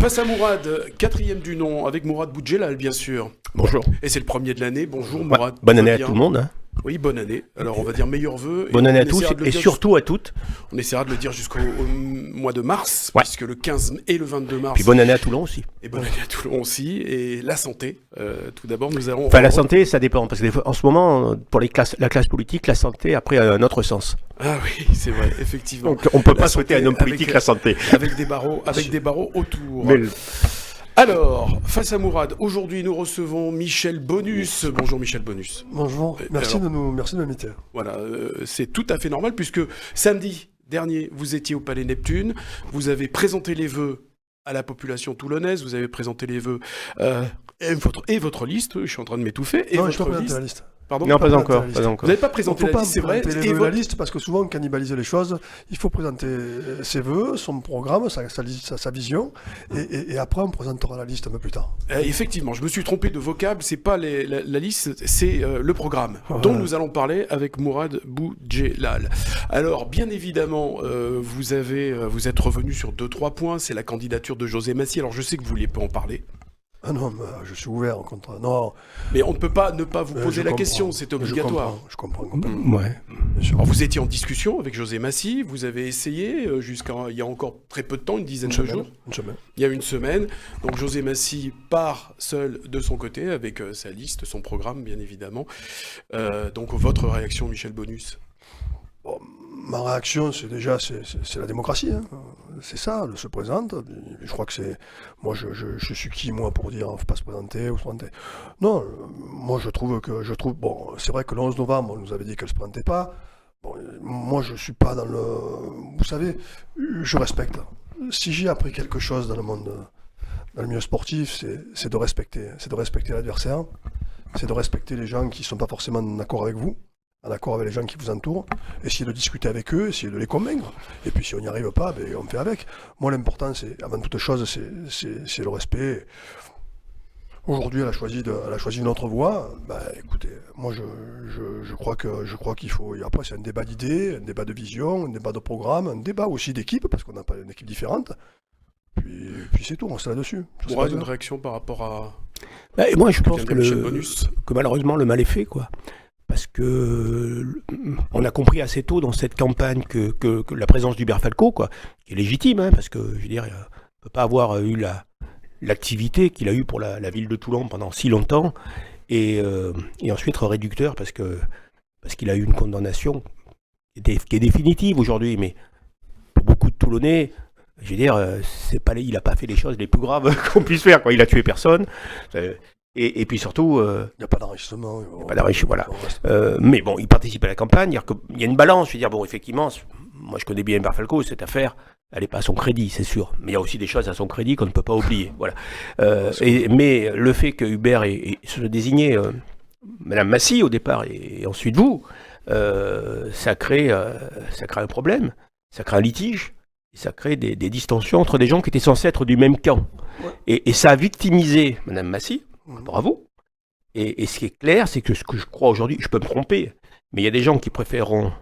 Face à Mourad, quatrième du nom, avec Mourad Boudjelal, bien sûr. Bonjour. Et c'est le premier de l'année. Bonjour Mourad. Bonne année à tout le monde. Hein. Oui, bonne année. Alors on va dire meilleurs vœux. Bonne année à tous et surtout à toutes. On essaiera de le dire jusqu'au mois de mars, Ouais. puisque le 15 et le 22 mars. Puis bonne année à Toulon aussi. Et bonne année à Toulon aussi. Et la santé. Tout d'abord, nous allons... Enfin, la santé, ça dépend. Parce que des fois, en ce moment, pour la classe politique, la santé a pris un autre sens. Ah oui, c'est vrai, effectivement. Donc on ne peut La pas santé souhaiter à un homme politique avec, la santé. Avec des barreaux autour. Mais Alors, face à Mourad, aujourd'hui nous recevons Michel Bonus. Bonjour Michel Bonus. Bonjour, merci de m'inviter. Voilà, c'est tout à fait normal puisque samedi dernier, vous étiez au Palais Neptune, vous avez présenté les vœux à la population toulonnaise, vous avez présenté les vœux et votre liste, je suis en train de m'étouffer, et Non, je votre dois liste. présenter la liste. Pardon, non, pas présenter encore. la liste. Pas Vous encore. n'avez pas On présenté ne peut la pas liste, c'est vrai. présenter Et la liste parce que souvent on cannibalise les choses. Il faut présenter ses vœux, son programme, sa vision, et après on présentera la liste un peu plus tard. Effectivement, je me suis trompé de vocable, c'est pas la liste, c'est le programme dont nous allons parler avec Mourad Boudjelal. Alors, bien évidemment, vous êtes revenu sur 2-3 points, c'est la candidature de José Massy. Alors, je sais que vous voulez pas en parler. Ah non, mais je suis ouvert au contraire. Non, Mais on ne peut pas ne pas vous poser je la comprends. question, c'est obligatoire. Je comprends complètement. Ouais. Bien sûr. Alors, vous étiez en discussion avec José Massy, vous avez essayé jusqu'à il y a encore très peu de temps, une dizaine de jours. Une semaine. Il y a une semaine. Donc José Massy part seul de son côté avec sa liste, son programme, bien évidemment. Donc votre réaction, Michel Bonus? Bon, ma réaction, c'est la démocratie. Hein. C'est ça, elle se présente. Je crois que c'est... Moi, je suis qui, moi, pour dire, faut pas se présenter ou se présenter. Non, moi, je trouve... Bon, c'est vrai que le 11 novembre, on nous avait dit qu'elle se présentait pas. Bon, moi, je suis pas dans le... Vous savez, je respecte. Si j'ai appris quelque chose dans le monde, dans le milieu sportif, c'est de respecter. C'est de respecter l'adversaire. C'est de respecter les gens qui sont pas forcément en accord avec vous, en accord avec les gens qui vous entourent, essayer de discuter avec eux, essayer de les convaincre, et puis si on n'y arrive pas, ben, on fait avec. Moi, l'important, c'est, avant toute chose, c'est le respect. Aujourd'hui, elle a choisi une autre voie. Ben, écoutez, moi, je crois qu'il faut... Et après, c'est un débat d'idées, un débat de vision, un débat de programme, un débat aussi d'équipe, parce qu'on n'a pas une équipe différente. Puis c'est tout, on reste là-dessus. Mourad, une réaction par rapport à... Bah, et moi, je pense Michel Bonus. que malheureusement, le mal est fait, quoi. Parce que on a compris assez tôt dans cette campagne que la présence d'Hubert Falco, quoi, qui est légitime, hein, parce que je veux dire, il ne peut pas avoir eu l'activité qu'il a eue pour la ville de Toulon pendant si longtemps, et ensuite être réducteur parce qu'il a eu une condamnation qui est définitive aujourd'hui, mais pour beaucoup de Toulonnais, je veux dire, il n'a pas fait les choses les plus graves qu'on puisse faire, quoi. Il a tué personne. Et puis surtout... Il n'y a pas d'enrichissement. Il n'y a pas d'enrichissement, voilà. Mais bon, il participe à la campagne, il y a une balance. Je veux dire, bon, effectivement, moi je connais bien Hubert Falco, cette affaire, elle n'est pas à son crédit, c'est sûr. Mais il y a aussi des choses à son crédit qu'on ne peut pas oublier. Voilà. Mais le fait que Hubert se désignait Madame Massy au départ, et ensuite vous, ça crée un problème, ça crée un litige, et ça crée des distensions entre des gens qui étaient censés être du même camp. Ouais. Et ça a victimisé Madame Massy. Bravo. Et ce qui est clair, c'est que ce que je crois aujourd'hui, je peux me tromper, mais il y a des gens qui préféreront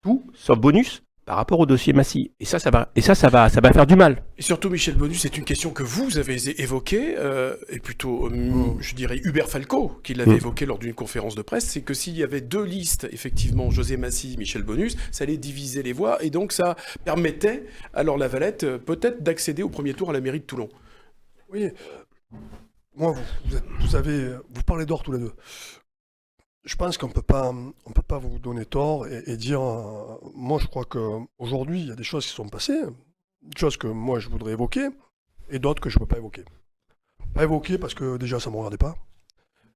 tout, sauf Bonus, par rapport au dossier Massy. Et ça va faire du mal. Et surtout, Michel Bonus, c'est une question que vous avez évoquée, et plutôt, je dirais, Hubert Falco, qui l'avait évoqué lors d'une conférence de presse, c'est que s'il y avait deux listes, effectivement, José Massy, Michel Bonus, ça allait diviser les voix, et donc ça permettait, alors la Valette, peut-être d'accéder au premier tour à la mairie de Toulon. Oui. Moi, vous parlez d'or tous les deux. Je pense qu'on peut pas vous donner tort et dire. Moi, je crois qu'aujourd'hui, il y a des choses qui sont passées, des choses que moi je voudrais évoquer, et d'autres que je ne peux pas évoquer. Pas évoquer parce que déjà, ça ne me regardait pas.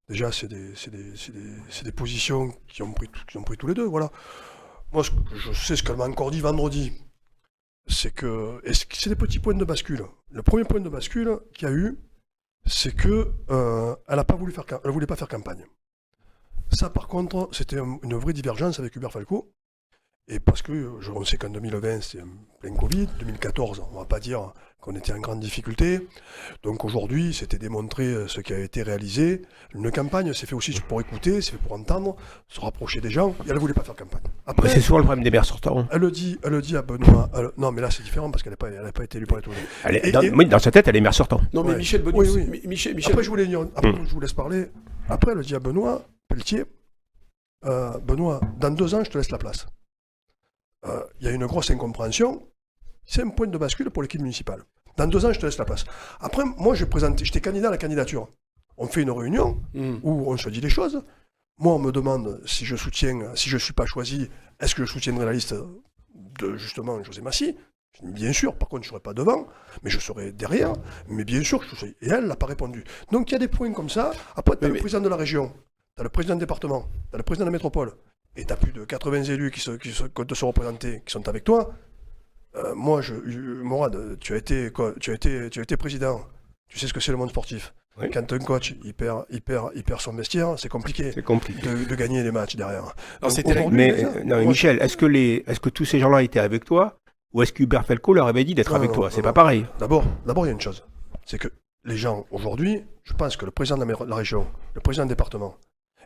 Déjà, c'est des positions qui ont pris tous les deux. Voilà. Moi, je sais ce qu'elle m'a encore dit vendredi. C'est des petits points de bascule. Le premier point de bascule qu'il y a eu, c'est que elle voulait pas faire campagne. Ça, par contre, c'était une vraie divergence avec Hubert Falco. Et parce que on sait qu'en 2020, c'est un plein Covid. 2014, on va pas dire qu'on était en grande difficulté. Donc aujourd'hui, c'était démontrer ce qui a été réalisé. Une campagne, c'est fait aussi pour écouter, c'est fait pour entendre, se rapprocher des gens. Et elle ne voulait pas faire campagne. Après, C'est souvent le problème des maires sortants. elle le dit à Benoît. Non, mais là, c'est différent parce qu'elle n'a pas été élue par les Toulonnais. Oui, dans sa tête, elle est maire sortant. Non, mais Ouais. Michel Bonus, Oui. Michel, Après, je vous laisse parler. Après, elle le dit à Benoît Pelletier. Benoît, dans 2 ans, je te laisse la place. Il y a une grosse incompréhension. C'est un point de bascule pour l'équipe municipale. Dans 2 ans, je te laisse la place. Après, moi, j'étais candidat à la candidature. On fait une réunion où on se dit les choses. Moi, on me demande si je ne suis pas choisi, est-ce que je soutiendrai la liste de, justement, José Massy? Je dis, bien sûr, par contre, je ne serai pas devant, mais je serai derrière. Mais bien sûr, et elle n'a pas répondu. Donc, il y a des points comme ça. Après, tu as le président de la région, tu as le président du département, tu as le président de la métropole, et tu as plus de 80 élus qui comptent se représenter, qui sont avec toi. Moi, Morad, tu as été président. Tu sais ce que c'est le monde sportif. Oui. Quand un coach il perd son vestiaire, c'est compliqué. C'est compliqué. De gagner les matchs derrière. Alors, c'était aujourd'hui, Mais Michel, est-ce que tous ces gens-là étaient avec toi, ou est-ce qu'Hubert Falco leur avait dit d'être Non, avec non, toi? non, C'est non. pas pareil. D'abord, il y a une chose. C'est que les gens, aujourd'hui, je pense que le président de la région, le président du département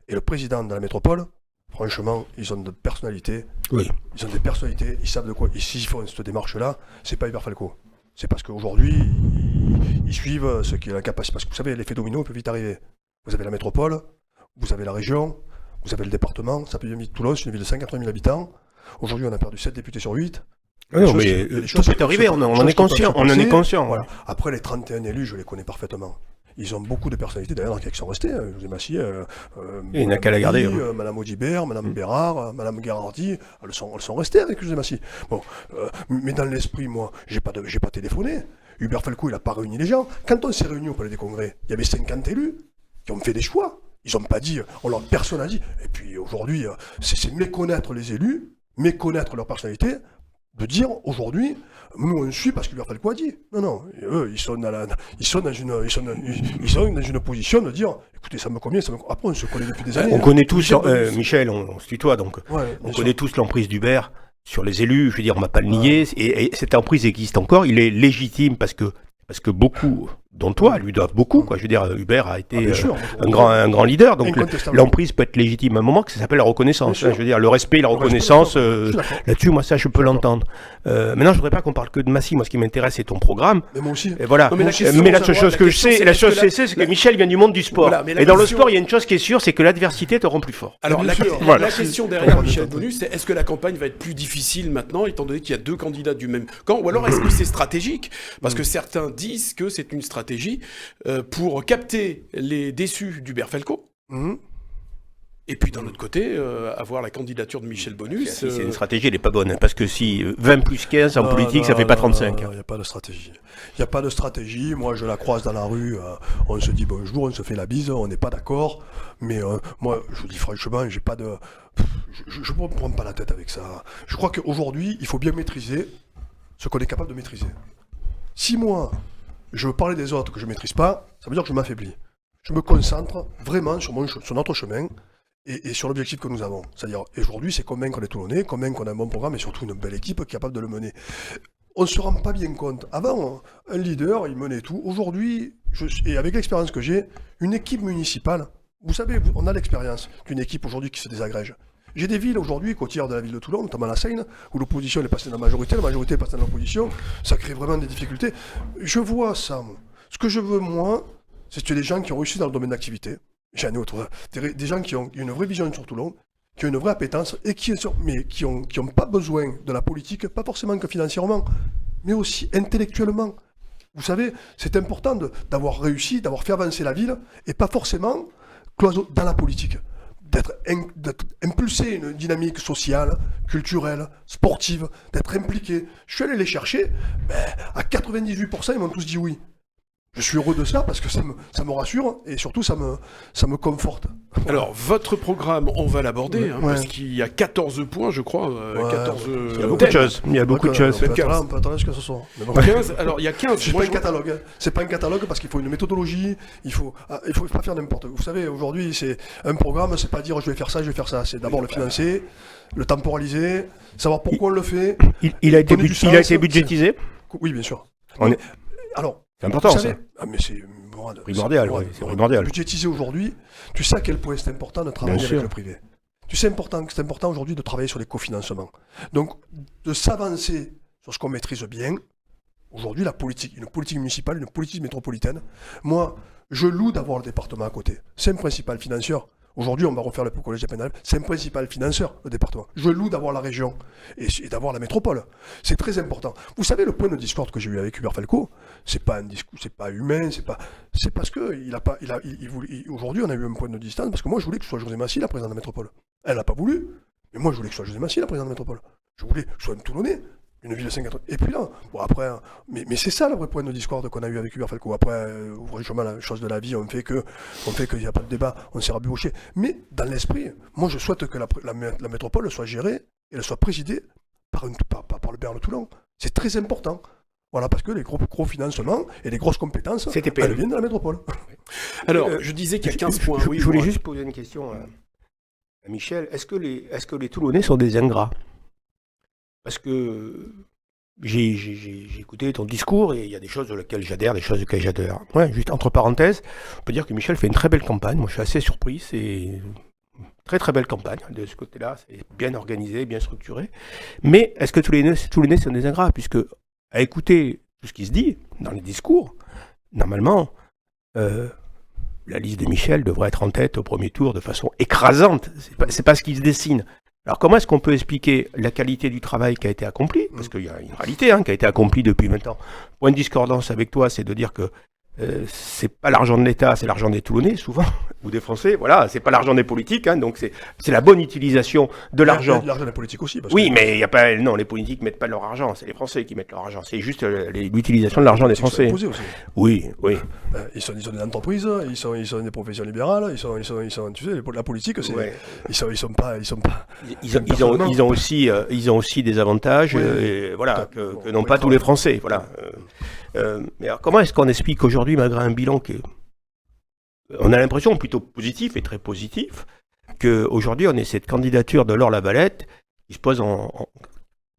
et le président de la métropole, franchement, ils ont de personnalité. Oui. Ils ont des personnalités, ils savent de quoi. Et s'ils font cette démarche-là, c'est pas Hubert Falco. C'est parce qu'aujourd'hui, ils suivent ce qui est la capacité. Parce que vous savez, l'effet domino peut vite arriver. Vous avez la métropole, vous avez la région, vous avez le département, ça peut être une ville de Toulon, c'est une ville de 180 000 habitants. Aujourd'hui, on a perdu 7 députés sur 8. Non, mais tout peut arriver, on en est conscient. On en est conscient. Voilà. Après, les 31 élus, je les connais parfaitement. Ils ont beaucoup de personnalités, d'ailleurs, il y en a qui sont restés. José Massy, Il y en a qu'à la garder. Madame Audibert, Madame Bérard, Madame Guérardi, elles sont restées avec José Massy. Bon, mais dans l'esprit, moi, j'ai pas téléphoné. Hubert Falco, il n'a pas réuni les gens. Quand on s'est réunis au Palais des Congrès, il y avait 50 élus qui ont fait des choix. Ils n'ont pas dit, personne n'a dit. Et puis aujourd'hui, c'est méconnaître les élus, méconnaître leur personnalité, de dire aujourd'hui, nous on suit parce qu'Hubert Falco a dit. Non, eux, ils sont dans une position de dire, écoutez, ça me convient, après on se connaît depuis des années. On connaît tous, Michel, on se tutoie, donc on connaît sûr. tous l'emprise d'Hubert sur les élus, je veux dire, on ne va pas le nier, et cette emprise existe encore, il est légitime parce que beaucoup, dont toi, lui doivent beaucoup, quoi. Je veux dire, Hubert a été bien sûr, un grand leader, donc incontestablement. l'emprise peut être légitime à un moment, que ça s'appelle la reconnaissance. Bien sûr. Je veux dire, le respect, la reconnaissance, je suis d'accord. là-dessus, moi, ça, je peux l'entendre. Maintenant, je voudrais pas qu'on parle que de Massy. Moi, ce qui m'intéresse, c'est ton programme. Mais moi aussi. Et voilà. Non, mais la question, Mais la seule chose la que je question, sais, c'est la est-ce chose que que c'est que Michel vient du monde du sport. Voilà, mais la Et dans le question- sport, il y a une chose qui est sûre, c'est que l'adversité te rend plus fort. Alors, la Voilà. question derrière Michel Bonus, c'est est-ce que la campagne va être plus difficile maintenant, étant donné qu'il y a 2 candidats du même camp, ou alors est-ce que c'est stratégique? Parce que certains disent que c'est une stratégie pour capter les déçus d'Hubert Falco, et puis d'un autre côté, avoir la candidature de Michel Bonus. Si c'est une stratégie, elle n'est pas bonne. Parce que si 20 plus 15 en politique, ça fait pas 35. Il n'y a pas de stratégie. Il n'y a pas de stratégie. Moi, je la croise dans la rue, on se dit bonjour, on se fait la bise, on n'est pas d'accord. Mais moi, je vous dis franchement, j'ai pas de. Je ne me prends pas la tête avec ça. Je crois qu'aujourd'hui, il faut bien maîtriser ce qu'on est capable de maîtriser. Si moi, je veux parler des autres que je ne maîtrise pas, ça veut dire que je m'affaiblis. Je me concentre vraiment sur notre chemin et sur l'objectif que nous avons. C'est-à-dire, aujourd'hui, c'est convaincre les Toulonnais, convaincre qu'on a un bon programme et surtout une belle équipe qui est capable de le mener. On ne se rend pas bien compte. Avant, un leader, il menait tout. Aujourd'hui, et avec l'expérience que j'ai, une équipe municipale, vous savez, on a l'expérience d'une équipe aujourd'hui qui se désagrège. J'ai des villes aujourd'hui, côtières de la ville de Toulon, notamment la Seine, où l'opposition est passée dans la majorité est passée dans l'opposition, ça crée vraiment des difficultés. Je vois ça, moi. Ce que je veux, moi, c'est que des gens qui ont réussi dans le domaine d'activité, j'en ai autre, des gens qui ont une vraie vision sur Toulon, qui ont une vraie appétence, et qui ont pas besoin de la politique, pas forcément que financièrement, mais aussi intellectuellement. Vous savez, c'est important d'avoir réussi, d'avoir fait avancer la ville, et pas forcément dans la politique. D'être impulsé une dynamique sociale, culturelle, sportive, d'être impliqué. Je suis allé les chercher, à 98%, ils m'ont tous dit oui. Je suis heureux de ça parce que ça me rassure et surtout ça me conforte. Alors, votre programme, on va l'aborder, Ouais. parce qu'il y a 14 points, je crois. 14 Il y a beaucoup de choses. Il y a beaucoup de choses. On peut attendre jusqu'à ce soir. Mais bon. 15, alors il y a 15. C'est moi, pas un catalogue. Hein. C'est pas un catalogue parce qu'il faut une méthodologie. Il faut pas faire n'importe quoi. Vous savez, aujourd'hui, c'est un programme. C'est pas dire je vais faire ça, je vais faire ça. C'est d'abord le financer, le temporaliser, savoir pourquoi on le fait. Il a été donner du sens, budgétisé. Oui, bien sûr. On Mais est- Alors, C'est important, vous savez, ça. mais c'est Primordial, oui, c'est primordial. Budgétiser aujourd'hui, tu sais à quel point c'est important de travailler Bien avec sûr. le privé. Tu sais que c'est important aujourd'hui de travailler sur les cofinancements. Donc, de s'avancer sur ce qu'on maîtrise bien. Aujourd'hui, une politique municipale, une politique métropolitaine. Moi, je loue d'avoir le département à côté. C'est un principal financeur. Aujourd'hui, on va refaire le collège pénal. C'est un principal financeur, le département. Je loue d'avoir la région et d'avoir la métropole. C'est très important. Vous savez, le point de discorde que j'ai eu avec Hubert Falco, c'est pas un discours, c'est pas humain, c'est parce que aujourd'hui, on a eu un point de distance parce que moi, je voulais que ce soit José Massy la présidente de la métropole. Elle n'a pas voulu, mais moi, je voulais que ce soit José Massy la présidente de la métropole. Je voulais que ce soit un Toulonnais. Une ville de 50. Et puis là, bon après, mais c'est ça le vrai point de discorde qu'on a eu avec Hubert Falco. Après, franchement, la chose de la vie, on fait qu'il n'y a pas de débat, on s'est rabiboché. Mais dans l'esprit, moi je souhaite que la métropole soit gérée et elle soit présidée par le maire de Toulon. C'est très important. Voilà, parce que les gros financements et les grosses compétences, elles viennent de la métropole. Alors, je disais qu'il y a 15 points. Je voulais juste poser une question à Michel. Est-ce que les Toulonnais sont des ingrats ? Parce que j'ai écouté ton discours et il y a des choses auxquelles j'adhère, des choses auxquelles j'adhère. Ouais, juste entre parenthèses, on peut dire que Michel fait une très belle campagne. Moi, je suis assez surpris. C'est une très très belle campagne de ce côté-là. C'est bien organisé, bien structuré. Mais est-ce que tous les Toulonnais sont des ingrats ? Puisque, à écouter tout ce qui se dit dans les discours, normalement, la liste de Michel devrait être en tête au premier tour de façon écrasante. C'est pas ce qui se dessine. Alors comment est-ce qu'on peut expliquer la qualité du travail qui a été accompli ? Parce qu'il y a une réalité qui a été accomplie depuis maintenant. Point de discordance avec toi, c'est de dire que c'est pas l'argent de l'État, c'est l'argent des Toulonnais souvent, ou des Français, voilà, c'est pas l'argent des politiques, donc c'est la bonne utilisation de l'argent. Il y a de l'argent des politiques aussi. Oui, mais il y a pas, non, les politiques mettent pas leur argent, c'est les Français qui mettent leur argent, c'est juste l'utilisation de l'argent des Français. Aussi. Oui. Ils sont des entreprises, ils sont des professions libérales, ils sont, tu sais, la politique, c'est, Ouais. ils sont pas. Ils ont aussi des avantages, voilà, que n'ont pas tous les Français, voilà. Mais alors, comment est-ce qu'on explique qu'aujourd'hui, malgré un bilan on a l'impression plutôt positif et très positif, qu'aujourd'hui on ait cette candidature de Laure Lavalette qui se pose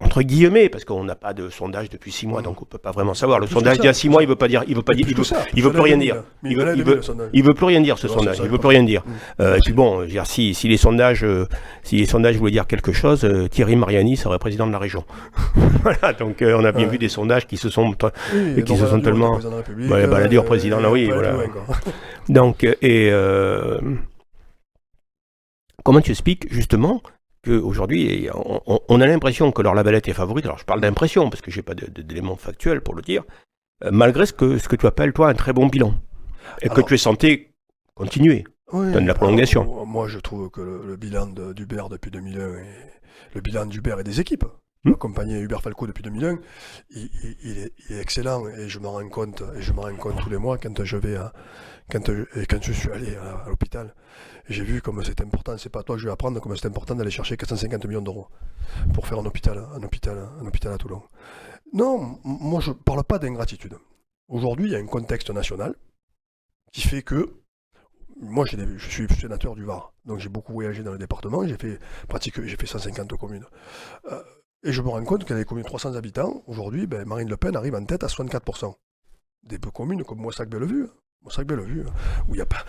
entre guillemets, parce qu'on n'a pas de sondage depuis 6 mois, donc on peut pas vraiment savoir. Le sondage d'il y a 6 mois, il veut plus rien dire. Il veut plus rien dire, ce sondage. Il veut plus rien dire. Et puis bon, si les sondages voulaient dire quelque chose, Thierry Mariani serait président de la région. Voilà, donc on a bien vu des sondages qui se sont tellement baladés au président. Oui, voilà. Donc, comment tu expliques justement qu'aujourd'hui, on a l'impression que Laure Lavalette est favorite. Alors je parle d'impression, parce que je n'ai pas d'éléments factuels pour le dire, malgré ce que tu appelles, toi, un très bon bilan. Et que tu es censé continuer, donne la prolongation. Alors, moi, je trouve que le bilan d'Hubert depuis 2001, le bilan d'Hubert et des équipes, accompagné Hubert Falco depuis 2001, il est excellent, et je m'en rends compte tous les mois quand je suis allé à l'hôpital. J'ai vu comme c'est important, c'est pas toi que je vais apprendre, comme c'est important d'aller chercher 450 millions d'euros pour faire un hôpital à Toulon. Non, moi je parle pas d'ingratitude. Aujourd'hui, il y a un contexte national qui fait que moi je suis sénateur du Var, donc j'ai beaucoup voyagé dans le département, j'ai fait 150 communes. Et je me rends compte qu'il y a des communes de 300 habitants, aujourd'hui, Marine Le Pen arrive en tête à 64%. Des communes comme Moissac-Bellevue, où il y a pas.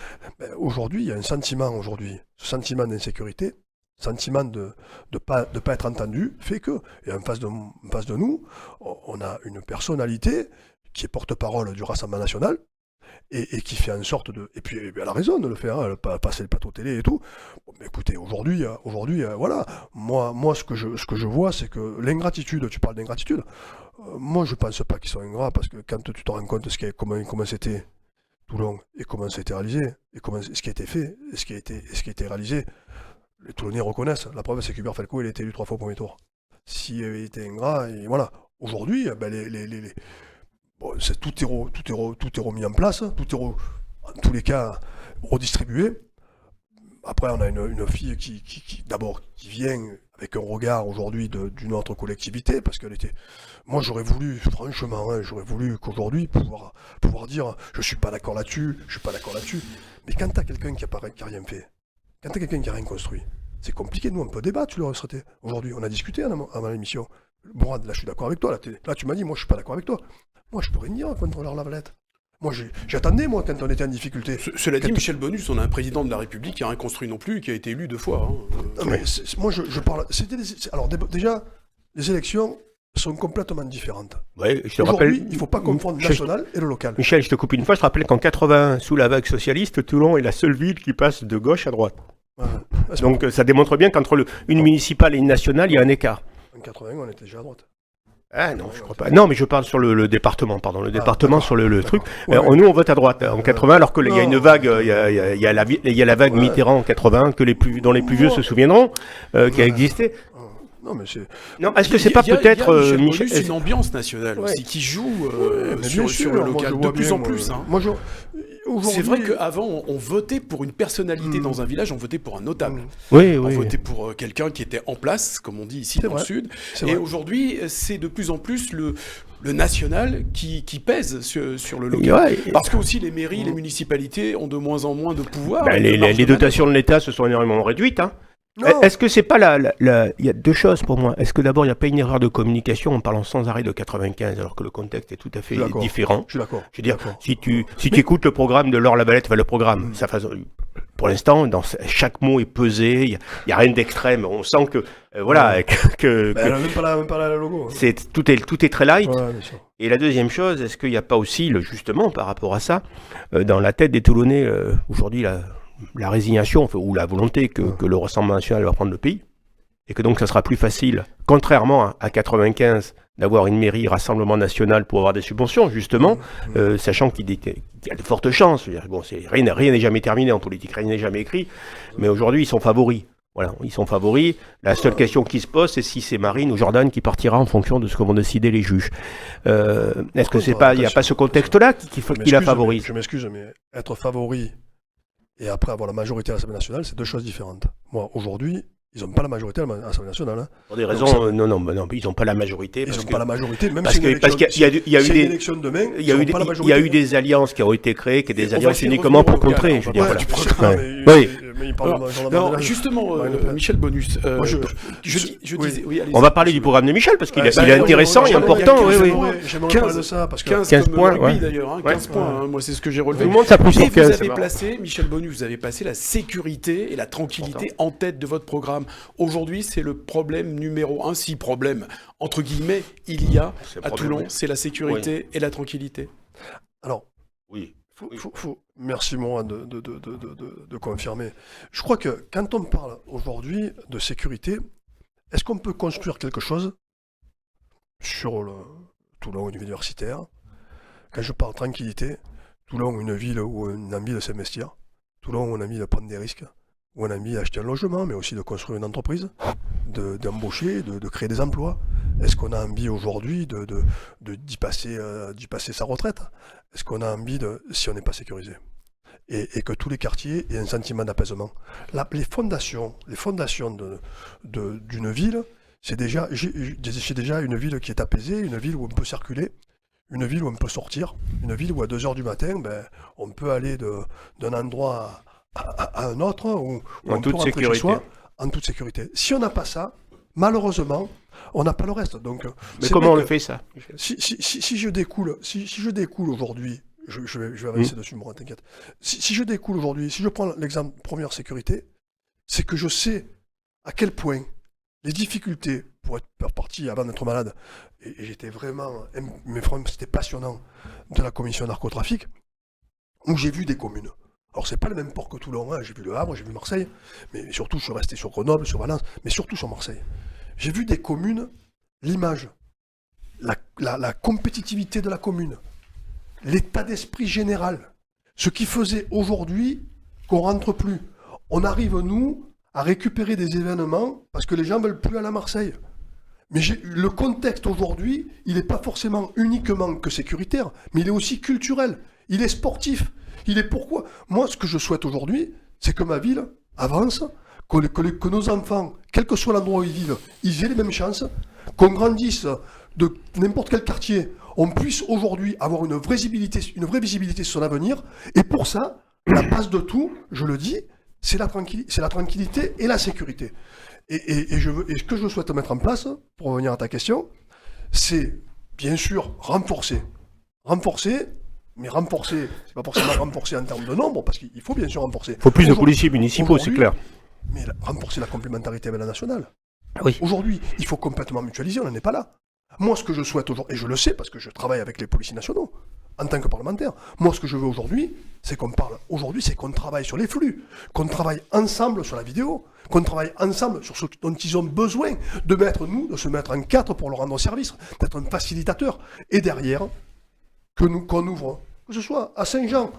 Aujourd'hui, il y a un sentiment ce sentiment d'insécurité, sentiment de pas être entendu, fait que, et en face de nous, on a une personnalité qui est porte-parole du Rassemblement national et qui fait en sorte de. Et puis elle a raison de le faire, elle a passé le plateau télé et tout. Bon, mais écoutez, aujourd'hui, voilà. Moi, ce que je vois, c'est que l'ingratitude. Tu parles d'ingratitude. Moi, je pense pas qu'ils sont ingrats parce que quand tu te rends compte de comment c'était Toulon et comment ça a été réalisé et ce qui a été fait et ce qui a été réalisé, les Toulonnais reconnaissent. La preuve, c'est qu'Hubert Falco, il a été élu 3 fois au premier tour. S'il avait été ingrat, et voilà. Aujourd'hui, c'est tout est remis en place, tout est en tous les cas redistribué. Après, on a une fille qui d'abord qui vient avec un regard aujourd'hui d'une autre collectivité, parce qu'elle était. Moi, j'aurais voulu, franchement, qu'aujourd'hui pouvoir dire, je suis pas d'accord là-dessus. Mais quand t'as quelqu'un qui a rien fait, quand t'as quelqu'un qui a rien construit, c'est compliqué. Nous, on peut débattre sur le retraité. Aujourd'hui, on a discuté avant l'émission. Mourad, là je suis d'accord avec toi, là tu m'as dit, moi je suis pas d'accord avec toi. Moi je peux rien dire contre leur Lavalette. Moi j'attendais moi quand on était en difficulté. Cela dit, Michel Bonus, on a un président de la République qui a rien construit non plus, qui a été élu 2 fois. Non, mais moi je parle. Alors déjà, les élections sont complètement différentes. Ouais, je te Aujourd'hui, rappelle, il ne faut pas confondre le national et le local. Michel, je te coupe une fois, je te rappelle qu'en 80, sous la vague socialiste, Toulon est la seule ville qui passe de gauche à droite. Ouais. Donc ça démontre bien qu'entre une municipale et une nationale, il y a un écart. En 80, on était déjà à droite. Ah non, je crois pas. Non, mais je parle sur le département, pardon. Le département sur le truc. Ouais. Nous, on vote à droite en 80, alors qu'il y a une vague, il y a la vague Ouais. Mitterrand en 80, dont les plus vieux se souviendront, qui a existé. Non, mais c'est. Non, est-ce que c'est pas Il y a peut-être Michel Bonus, Michel... une ambiance nationale Ouais. aussi qui joue Mais sur, bien sur sûr, le moi, local je de vois plus bien, en plus. Hein. Moi, aujourd'hui. C'est vrai qu'avant, on votait pour une personnalité dans un village, on votait pour un notable. Oui, On oui. votait pour quelqu'un qui était en place, comme on dit ici C'est dans vrai. le Sud. C'est Et vrai. aujourd'hui, c'est de plus en plus le national qui pèse sur le local. Ouais. Parce que aussi les mairies, les municipalités ont de moins en moins de pouvoir. Ben, et de marge les de dotations de l'État se sont énormément réduites. Hein. Non. Est-ce que c'est pas il y a deux choses pour moi. Est-ce que d'abord il n'y a pas une erreur de communication en parlant sans arrêt de 95 alors que le contexte est tout à fait D'accord. différent. Je suis d'accord. Je veux dire, D'accord. si tu écoutes le programme de Laure Lavalette, le programme, ça façon, pour l'instant, chaque mot est pesé, il y a rien d'extrême. On sent que voilà que Ben, elle n'a même pas la logo. Hein. tout est très light. Ouais, bien sûr. Et la deuxième chose, est-ce qu'il n'y a pas aussi, justement, par rapport à ça, dans la tête des Toulonnais, aujourd'hui, la résignation, ou la volonté que le Rassemblement national va prendre le pays, et que donc ça sera plus facile, contrairement à 95, d'avoir une mairie Rassemblement national pour avoir des subventions, justement, sachant qu'il y a de fortes chances. Je veux dire, bon, rien n'est jamais terminé en politique, rien n'est jamais écrit, mais aujourd'hui, ils sont favoris. Voilà, ils sont favoris. La seule question qui se pose, c'est si c'est Marine ou Jordan qui partira en fonction de ce que vont décider les juges. Est-ce que c'est pas, il n'y a pas ce contexte-là qui la favorise? Je m'excuse, mais être favori et après avoir la majorité à l'Assemblée nationale, c'est deux choses différentes. Moi, aujourd'hui, ils n'ont pas la majorité à l'Assemblée nationale. Hein. Pour des raisons, non, ils n'ont pas la majorité. Ils n'ont pas la majorité, même parce si qu'il y a eu une des élection demain, il y a eu des alliances qui ont été créées, qui sont des on va alliances essayer de uniquement pour revenir au contrer. local, Je veux dire, Ouais, voilà. mais il parle Alors, de Jean non, Lavalette. justement, Marine Le Pen. Michel Bonus, Moi, je oui. disais... Oui, allez-y. On va parler du programme de Michel parce qu'il est Ouais, intéressant et important. Oui, oui. J'aimerais 15 parler de ça parce que 15 15 comme points, le rugby, ouais. d'ailleurs, hein, 15 Ouais. points, hein, moi c'est ce que j'ai relevé. Tout le monde s'appuie Et sur vous 15. c'est avez marrant. placé, Michel Bonus, vous avez placé la sécurité et la tranquillité en tête de votre programme. Aujourd'hui, c'est le problème numéro 1, si problème, entre guillemets, il y a C'est le à problème, Toulon, oui. c'est la sécurité et la tranquillité. alors, Oui. merci moi de confirmer. Je crois que quand on parle aujourd'hui de sécurité, est-ce qu'on peut construire quelque chose sur le Toulon universitaire? Quand je parle tranquillité, Toulon, une ville où on a envie de s'investir, Toulon, où on a envie de prendre des risques, où on a envie d'acheter un logement, mais aussi de construire une entreprise, d'embaucher, de créer des emplois. Est-ce qu'on a envie aujourd'hui d'y passer sa retraite? Est-ce qu'on a envie si on n'est pas sécurisé? Et que tous les quartiers aient un sentiment d'apaisement. Les fondations d'une ville, j'ai déjà une ville qui est apaisée, une ville où on peut circuler, une ville où on peut sortir, une ville où à 2h du matin, on peut aller d'un endroit à un autre, où En on peut toute rentrer chez sécurité. soi en toute sécurité. Si on n'a pas ça, malheureusement, on n'a pas le reste. Donc, Mais c'est comment on vrai le fait ça? si je découle aujourd'hui, je vais avancer dessus, Mourad, t'inquiète. Si je découle aujourd'hui, si je prends l'exemple première sécurité, c'est que je sais à quel point les difficultés pour être parti avant d'être malade, et j'étais vraiment, mais vraiment, c'était passionnant, de la commission narcotrafic, où j'ai vu des communes. Alors c'est pas le même port que Toulon, hein. J'ai vu Le Havre, j'ai vu Marseille, mais surtout je suis resté sur Grenoble, sur Valence, mais surtout sur Marseille. J'ai vu des communes, l'image, la compétitivité de la commune, l'état d'esprit général, ce qui faisait aujourd'hui qu'on rentre plus. On arrive, nous, à récupérer des événements parce que les gens veulent plus aller à Marseille. Mais le contexte aujourd'hui, il n'est pas forcément uniquement que sécuritaire, mais il est aussi culturel, il est sportif. Il est pourquoi? Moi, ce que je souhaite aujourd'hui, c'est que ma ville avance, que nos enfants, quel que soit l'endroit où ils vivent, ils aient les mêmes chances, qu'on grandisse de n'importe quel quartier, on puisse aujourd'hui avoir une vraie visibilité sur son avenir. Et pour ça, la base de tout, je le dis, c'est la tranquillité et la sécurité. Et ce que je souhaite mettre en place, pour revenir à ta question, c'est bien sûr renforcer. Mais renforcer, c'est pas forcément renforcer en termes de nombre, parce qu'il faut bien sûr renforcer. Il faut plus de policiers municipaux, c'est clair. Mais renforcer la complémentarité avec la nationale. Oui. Aujourd'hui, il faut complètement mutualiser, on n'en est pas là. Moi, ce que je souhaite aujourd'hui, et je le sais parce que je travaille avec les policiers nationaux, en tant que parlementaire, moi, ce que je veux aujourd'hui, c'est qu'on travaille sur les flux, qu'on travaille ensemble sur la vidéo, qu'on travaille ensemble sur ce dont ils ont besoin, de se mettre en quatre pour leur rendre service, d'être un facilitateur, et derrière, qu'on ouvre, que ce soit à Saint-Jean,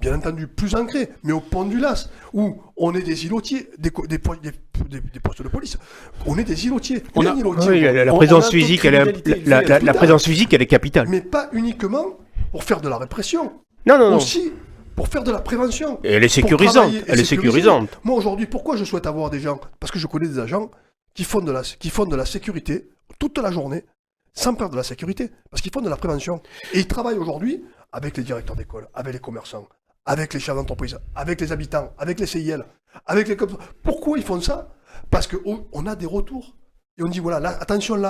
bien entendu plus ancré, mais au Pont du Las, où on est des îlotiers, des postes de police, on est des îlotiers. La présence physique, la présence physique, elle est capitale. Mais pas uniquement pour faire de la répression. Non. Aussi pour faire de la prévention. Et elle est sécurisante. Moi aujourd'hui, pourquoi je souhaite avoir des gens? Parce que je connais des agents qui font de la sécurité toute la journée, sans perdre de la sécurité, parce qu'ils font de la prévention. Et ils travaillent aujourd'hui avec les directeurs d'école, avec les commerçants, avec les chefs d'entreprise, avec les habitants, avec les CIL, avec les... Pourquoi ils font ça? Parce qu'on a des retours. Et on dit, voilà, là, attention, il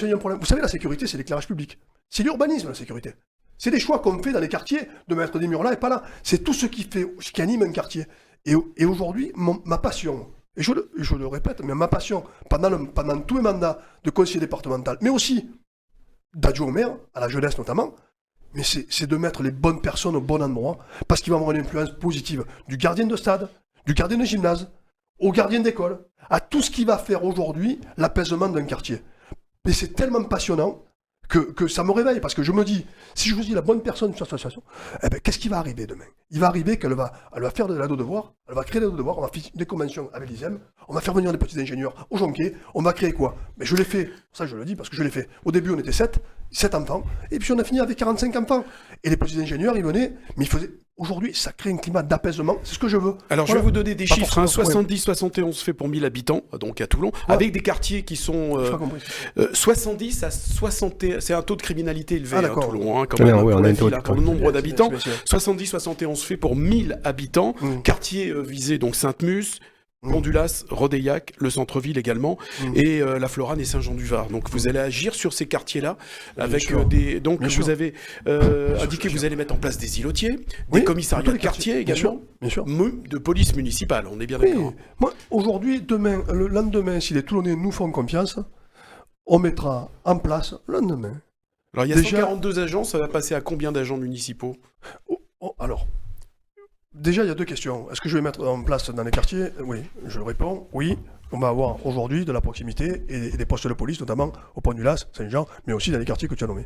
y a un problème. Vous savez, la sécurité, c'est l'éclairage public. C'est l'urbanisme, la sécurité. C'est des choix qu'on fait dans les quartiers, de mettre des murs là et pas là. C'est tout ce qui anime un quartier. Et aujourd'hui, ma passion, et je le répète, mais ma passion, pendant tous mes mandats de conseiller départemental, mais aussi d'adjoint au maire, à la jeunesse notamment, mais c'est de mettre les bonnes personnes au bon endroit, parce qu'ils vont avoir une influence positive du gardien de stade, du gardien de gymnase, au gardien d'école, à tout ce qui va faire aujourd'hui l'apaisement d'un quartier. Mais c'est tellement passionnant que ça me réveille, parce que je me dis, si je choisis la bonne personne sur cette situation, qu'est-ce qui va arriver demain? Il va arriver qu'elle va faire de l'ado devoir, elle va créer des devoirs, on va faire des conventions avec l'ISEM, on va faire venir des petits ingénieurs au Jonquet, on va créer quoi? Mais je l'ai fait, ça je le dis parce que je l'ai fait. Au début on était 7 enfants, et puis on a fini avec 45 enfants. Et les petits ingénieurs, ils venaient, mais ils faisaient... Aujourd'hui, ça crée un climat d'apaisement, c'est ce que je veux. Alors, je vais vous donner des chiffres, 70-71 faits pour 1000 habitants, donc à Toulon, avec des quartiers qui sont 70 à 60, c'est un taux de criminalité élevé à Toulon, quand même, pour le nombre d'habitants, 70-71 faits pour 1000 habitants, quartier visé, donc Sainte-Mus, Pont du Las, Rodeillac, le centre-ville également, et la Florane et Saint-Jean-du-Var. Donc vous allez agir sur ces quartiers-là avec Donc vous avez indiqué que vous allez mettre en place des îlotiers, des commissariats de quartier également, de police municipale, on est bien d'accord. Moi, aujourd'hui, demain, le lendemain, si les Toulonnais nous font confiance, on mettra en place le lendemain. Alors il y a 142 agents, ça va passer à combien d'agents municipaux? Alors... Déjà, il y a deux questions. Est-ce que je vais mettre en place dans les quartiers? Oui, je le réponds. Oui, on va avoir aujourd'hui de la proximité et des postes de police, notamment au Pont du Las, Saint-Jean, mais aussi dans les quartiers que tu as nommés.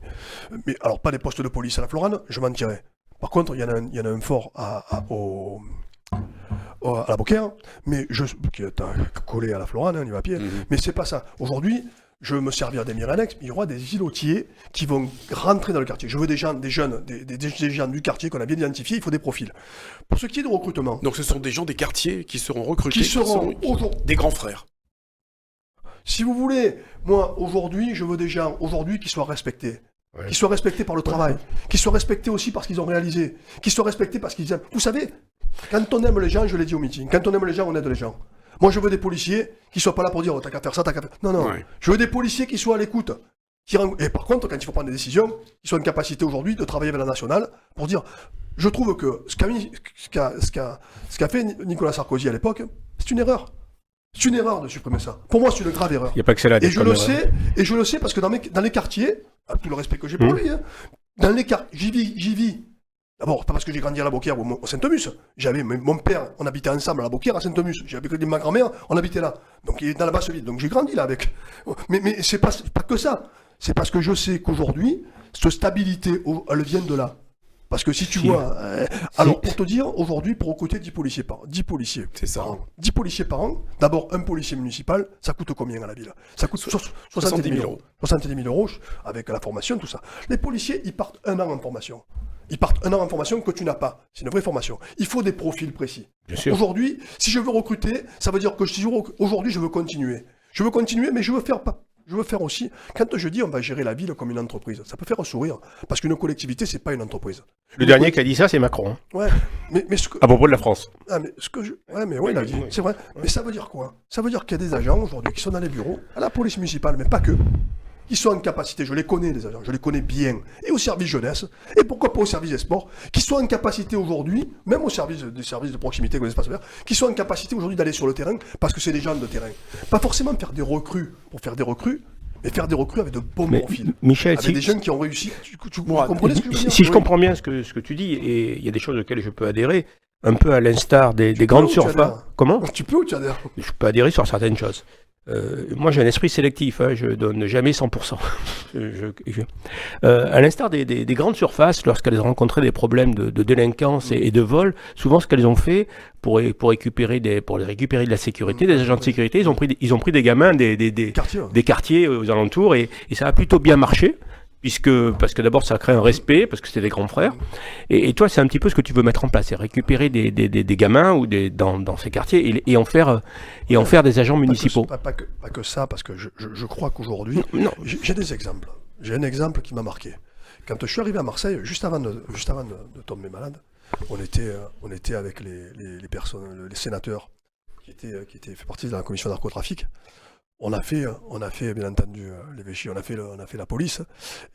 Mais alors, pas des postes de police à la Florane, je m'en tirerai. Par contre, il y en a un fort à la Beaucaire, mais qui est collé à la Florane, on y va à pied, mais c'est pas ça. Aujourd'hui, je veux me servir des Mirenex, mais il y aura des îlotiers qui vont rentrer dans le quartier. Je veux des jeunes, des gens du quartier qu'on a bien identifiés, il faut des profils. Pour ce qui est de recrutement... Donc ce sont des gens des quartiers qui seront recrutés, qui seront des grands frères. Si vous voulez, moi, aujourd'hui, je veux des gens qui soient respectés. Ouais. Qui soient respectés par le travail, qui soient respectés aussi parce qu'ils ont réalisé, qui soient respectés parce qu'ils aiment. Vous savez, quand on aime les gens, je l'ai dit au meeting, quand on aime les gens, on aide les gens. Moi, je veux des policiers qui soient pas là pour dire, oh, t'as qu'à faire ça, t'as qu'à faire... Non. Ouais. Je veux des policiers qui soient à l'écoute. Et par contre, quand il faut prendre des décisions, ils sont en capacité aujourd'hui de travailler avec la nationale pour dire, je trouve que ce qu'a fait Nicolas Sarkozy à l'époque, c'est une erreur. C'est une erreur de supprimer ça. Pour moi, c'est une grave erreur. Il n'y a pas que cela. Et je le sais parce que dans les quartiers, à tout le respect que j'ai pour lui, dans les quartiers, j'y vis. D'abord, pas parce que j'ai grandi à la Beaucaire ou au Saint-Mus. J'avais mon père, on habitait ensemble à la Beaucaire, à Saint-Mus. J'avais avec ma grand-mère, on habitait là. Donc il est dans la basse ville. Donc j'ai grandi là avec. Mais c'est pas que ça. C'est parce que je sais qu'aujourd'hui, cette stabilité, elle vient de là. Parce que si tu vois... alors, pour te dire, aujourd'hui, pour recruter 10 policiers par an, 10 policiers c'est ça. Par an. 10 policiers par an, d'abord, un policier municipal, ça coûte combien à la ville? Ça coûte 70 000 euros. 70 000 euros, avec la formation, tout ça. Les policiers, ils partent 1 an en formation. Ils partent 1 an en formation que tu n'as pas. C'est une vraie formation. Il faut des profils précis. Aujourd'hui, si je veux recruter, ça veut dire que aujourd'hui, je veux continuer. Je veux continuer, mais je veux faire pas Je veux faire aussi, quand je dis on va gérer la ville comme une entreprise, ça peut faire sourire, parce qu'une collectivité, c'est pas une entreprise. Le dernier qui a dit ça, c'est Macron. Hein. Ouais, mais ce que... À propos de la France. Ah, mais ce que je... Ouais, mais ouais, il a dit, c'est vrai. Mais ça veut dire quoi? Ça veut dire qu'il y a des agents aujourd'hui qui sont dans les bureaux, à la police municipale, mais pas que, qui sont en capacité, je les connais les agents, je les connais bien, et au service jeunesse, et pourquoi pas au service des sports, qui sont en capacité aujourd'hui, même au service des services de proximité comme l'espace vert, qui sont en capacité aujourd'hui d'aller sur le terrain, parce que c'est des gens de terrain. Pas forcément faire des recrues pour faire des recrues, mais faire des recrues avec de bons profils. Michel, avec des jeunes qui ont réussi. Vous comprenez ce que je veux dire? Si je comprends bien ce que tu dis, et il y a des choses auxquelles je peux adhérer, un peu à l'instar des grandes surfaces. Comment? Tu peux ou tu adhères? Je peux adhérer sur certaines choses. Moi, j'ai un esprit sélectif, hein, je donne jamais 100%. À l'instar des grandes surfaces, lorsqu'elles rencontraient des problèmes de délinquance et de vol, souvent ce qu'elles ont fait pour récupérer de la sécurité, des agents de sécurité, ils ont pris des gamins des quartiers aux alentours et ça a plutôt bien marché. Parce que d'abord ça crée un respect, parce que c'est des grands frères, et toi c'est un petit peu ce que tu veux mettre en place, c'est récupérer des gamins ou dans ces quartiers et en faire des agents municipaux. Pas que ça, parce que je crois qu'aujourd'hui, j'ai des exemples. J'ai un exemple qui m'a marqué. Quand je suis arrivé à Marseille, juste avant de tomber malade, on était avec les personnes, les sénateurs qui étaient fait partie de la commission narcotrafic. On a fait bien entendu les Véchis, on a fait la police,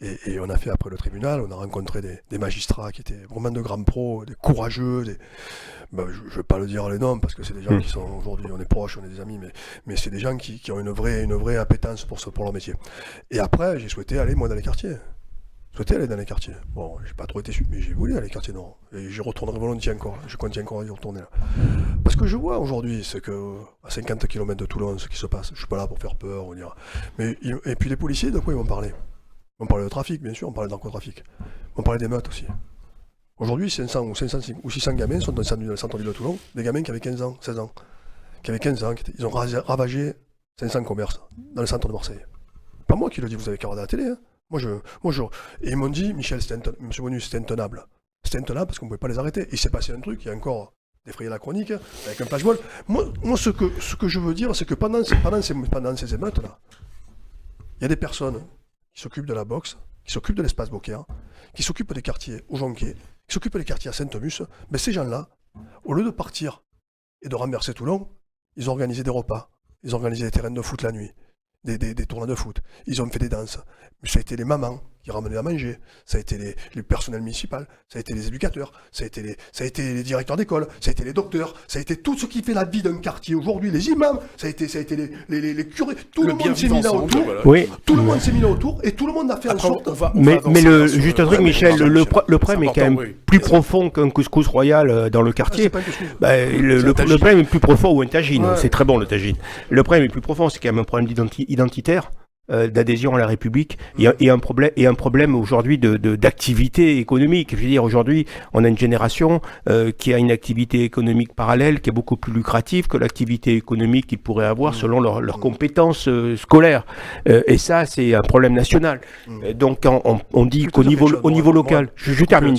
et on a fait après le tribunal, on a rencontré des magistrats qui étaient vraiment de grands pros, des courageux, je ne vais pas le dire les noms, parce que c'est des gens qui sont aujourd'hui, on est proches, on est des amis, mais c'est des gens qui ont une vraie appétence pour leur métier. Et après, j'ai souhaité aller, moi, dans les quartiers. Bon, j'ai pas trop été sûr, mais j'ai voulu aller dans les quartiers nord. Et j'y retournerai volontiers encore. Je continue encore à y retourner là. Parce que je vois aujourd'hui, c'est que à 50 km de Toulon, ce qui se passe. Je suis pas là pour faire peur ou dire. Et puis les policiers, de quoi ils vont parler? Ils vont parler de trafic, bien sûr, on parle de narcotrafic. Ils vont parler des meutes aussi. Aujourd'hui, 500 ou 600 gamins sont dans le centre-ville de Toulon, des gamins qui avaient 15 ans, 16 ans. Ils ont ravagé 500 commerces dans le centre de Marseille. Pas moi qui le dis, vous avez qu'à regarder la télé, hein. Et ils m'ont dit, Michel, monsieur Bonus, c'était intenable. C'était intenable parce qu'on ne pouvait pas les arrêter. Il s'est passé un truc qui a encore défrayé la chronique, avec un flashball. Moi ce que je veux dire, c'est que pendant ces émeutes-là, il y a des personnes qui s'occupent de la boxe, qui s'occupent de l'espace Beaucaire, qui s'occupent des quartiers au Jonquet, qui s'occupent des quartiers à Sainte-Mus. Mais ces gens-là, au lieu de partir et de renverser Toulon, ils ont organisé des repas, ils ont organisé des terrains de foot la nuit, des tournois de foot, ils ont fait des danses. Ça a été les mamans qui ramenaient à manger, ça a été les personnels municipaux, ça a été les éducateurs, ça a été les directeurs d'école, ça a été les docteurs, ça a été tout ce qui fait la vie d'un quartier aujourd'hui, les imams, ça a été les curés, tout le monde s'est mis là autour, tout le monde s'est mis là autour et tout le monde a fait en sorte. Mais juste un truc, Michel, le problème est quand même plus profond qu'un couscous royal dans le quartier. Le problème est plus profond, ou un tagine, c'est très bon le tagine. Le problème est plus profond, c'est quand même un problème identitaire. D'adhésion à la République et un problème aujourd'hui d'activité économique. Je veux dire, aujourd'hui, on a une génération qui a une activité économique parallèle qui est beaucoup plus lucrative que l'activité économique qu'ils pourraient avoir selon leurs compétences scolaires. Et ça, c'est un problème national. Donc, on dit qu'au niveau local, je termine.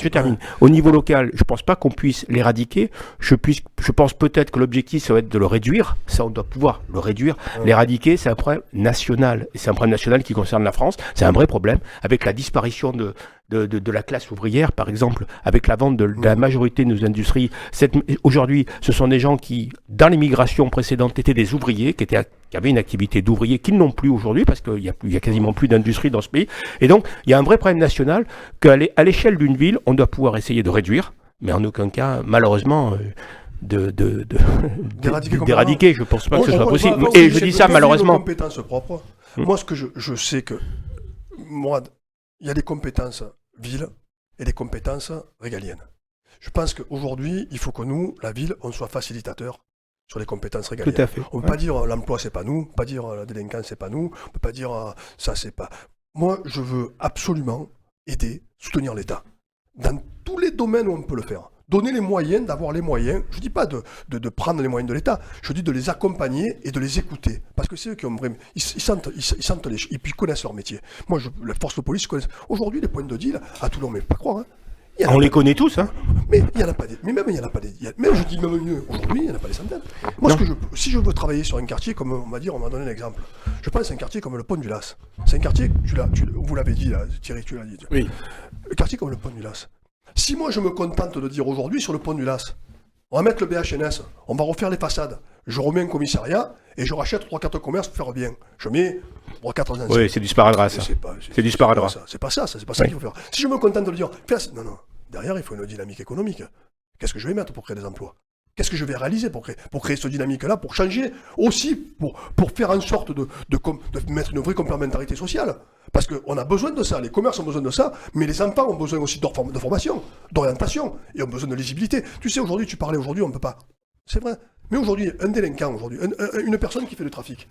Au niveau local, je pense pas qu'on puisse l'éradiquer. Je pense peut-être que l'objectif, ça va être de le réduire. Ça, on doit pouvoir le réduire. L'éradiquer, c'est un problème national. Et c'est un problème national qui concerne la France, c'est un vrai problème, avec la disparition de la classe ouvrière, par exemple, avec la vente de la majorité de nos industries. Aujourd'hui, ce sont des gens qui, dans les migrations précédentes, étaient des ouvriers, qui avaient une activité d'ouvrier, qu'ils n'ont plus aujourd'hui, parce qu'il y a quasiment plus d'industrie dans ce pays. Et donc, il y a un vrai problème national qu'à l'échelle d'une ville, on doit pouvoir essayer de réduire, mais en aucun cas, malheureusement... d'éradiquer, je pense pas que ce soit possible. Et je dis ça malheureusement. Compétences propres. Moi, ce que je sais que il y a des compétences villes et des compétences régaliennes. Je pense qu'aujourd'hui, il faut que nous, la ville, on soit facilitateur sur les compétences régaliennes. Tout à fait. On ne peut pas dire l'emploi c'est pas nous, pas dire la délinquance c'est pas nous, on peut pas dire ça c'est pas. Moi, je veux absolument aider, soutenir l'État dans tous les domaines où on peut le faire. Donner les moyens, d'avoir les moyens. Je ne dis pas de prendre les moyens de l'État, je dis de les accompagner et de les écouter. Parce que c'est eux qui ont vraiment... Ils sentent et puis ils connaissent leur métier. Moi, la force de police, je connais. Aujourd'hui, les points de deal, à Toulon, mais pas croire. Hein, on les connaît tous, hein. Mais il n'y en a pas des. Mais même il y en a pas des. Même je dis même mieux, aujourd'hui, il n'y en a pas des centaines. Moi, si je veux travailler sur un quartier, comme on m'a donné un exemple, je pense à un quartier comme le Pont du Las. C'est un quartier, vous l'avez dit, là, Thierry, tu l'as dit. Oui. Un quartier comme le Pont du Las. Si moi je me contente de dire aujourd'hui sur le Pont du Las, on va mettre le BHNS, on va refaire les façades, je remets un commissariat et je rachète 3-4 commerces pour faire bien. Je mets 3-4 anciens. Oui, c'est du sparadrap, ça. C'est du sparadrap. C'est pas ça qu'il faut faire. Si je me contente de le dire, non. Derrière, il faut une dynamique économique. Qu'est-ce que je vais mettre pour créer des emplois? Qu'est-ce que je vais réaliser pour créer cette dynamique-là, pour changer aussi, pour faire en sorte de mettre une vraie complémentarité sociale? Parce qu'on a besoin de ça, les commerces ont besoin de ça, mais les enfants ont besoin aussi de formation, d'orientation, et ont besoin de lisibilité. Tu sais, aujourd'hui, tu parlais, aujourd'hui, on ne peut pas. C'est vrai. Mais aujourd'hui, un délinquant, une personne qui fait du trafic,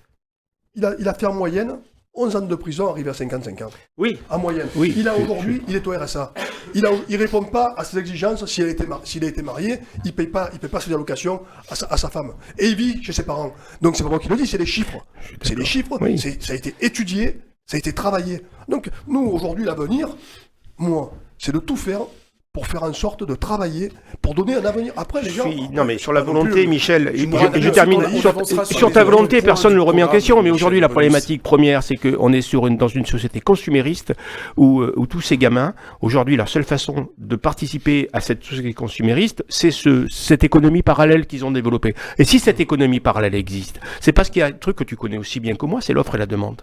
il a fait en moyenne 11 ans de prison arrivé à 55 ans. Oui. En moyenne. Oui. Aujourd'hui, il est au RSA. Il répond pas à ses exigences. S'il a été marié, il paye pas ses allocations à sa femme. Et il vit chez ses parents. Donc c'est pas moi qui le dis, c'est les chiffres. C'est les chiffres. Oui. Ça a été étudié, ça a été travaillé. Donc nous, aujourd'hui, l'avenir, moi, c'est de tout faire pour faire en sorte de travailler, pour donner un avenir. Après, les gens... Non, mais sur la volonté, Michel, je termine. Sur ta volonté, personne ne le remet en question, mais aujourd'hui, la problématique première, c'est qu'on est dans une société consumériste où tous ces gamins, aujourd'hui, leur seule façon de participer à cette société consumériste, c'est cette économie parallèle qu'ils ont développée. Et si cette économie parallèle existe, c'est parce qu'il y a un truc que tu connais aussi bien que moi, c'est l'offre et la demande.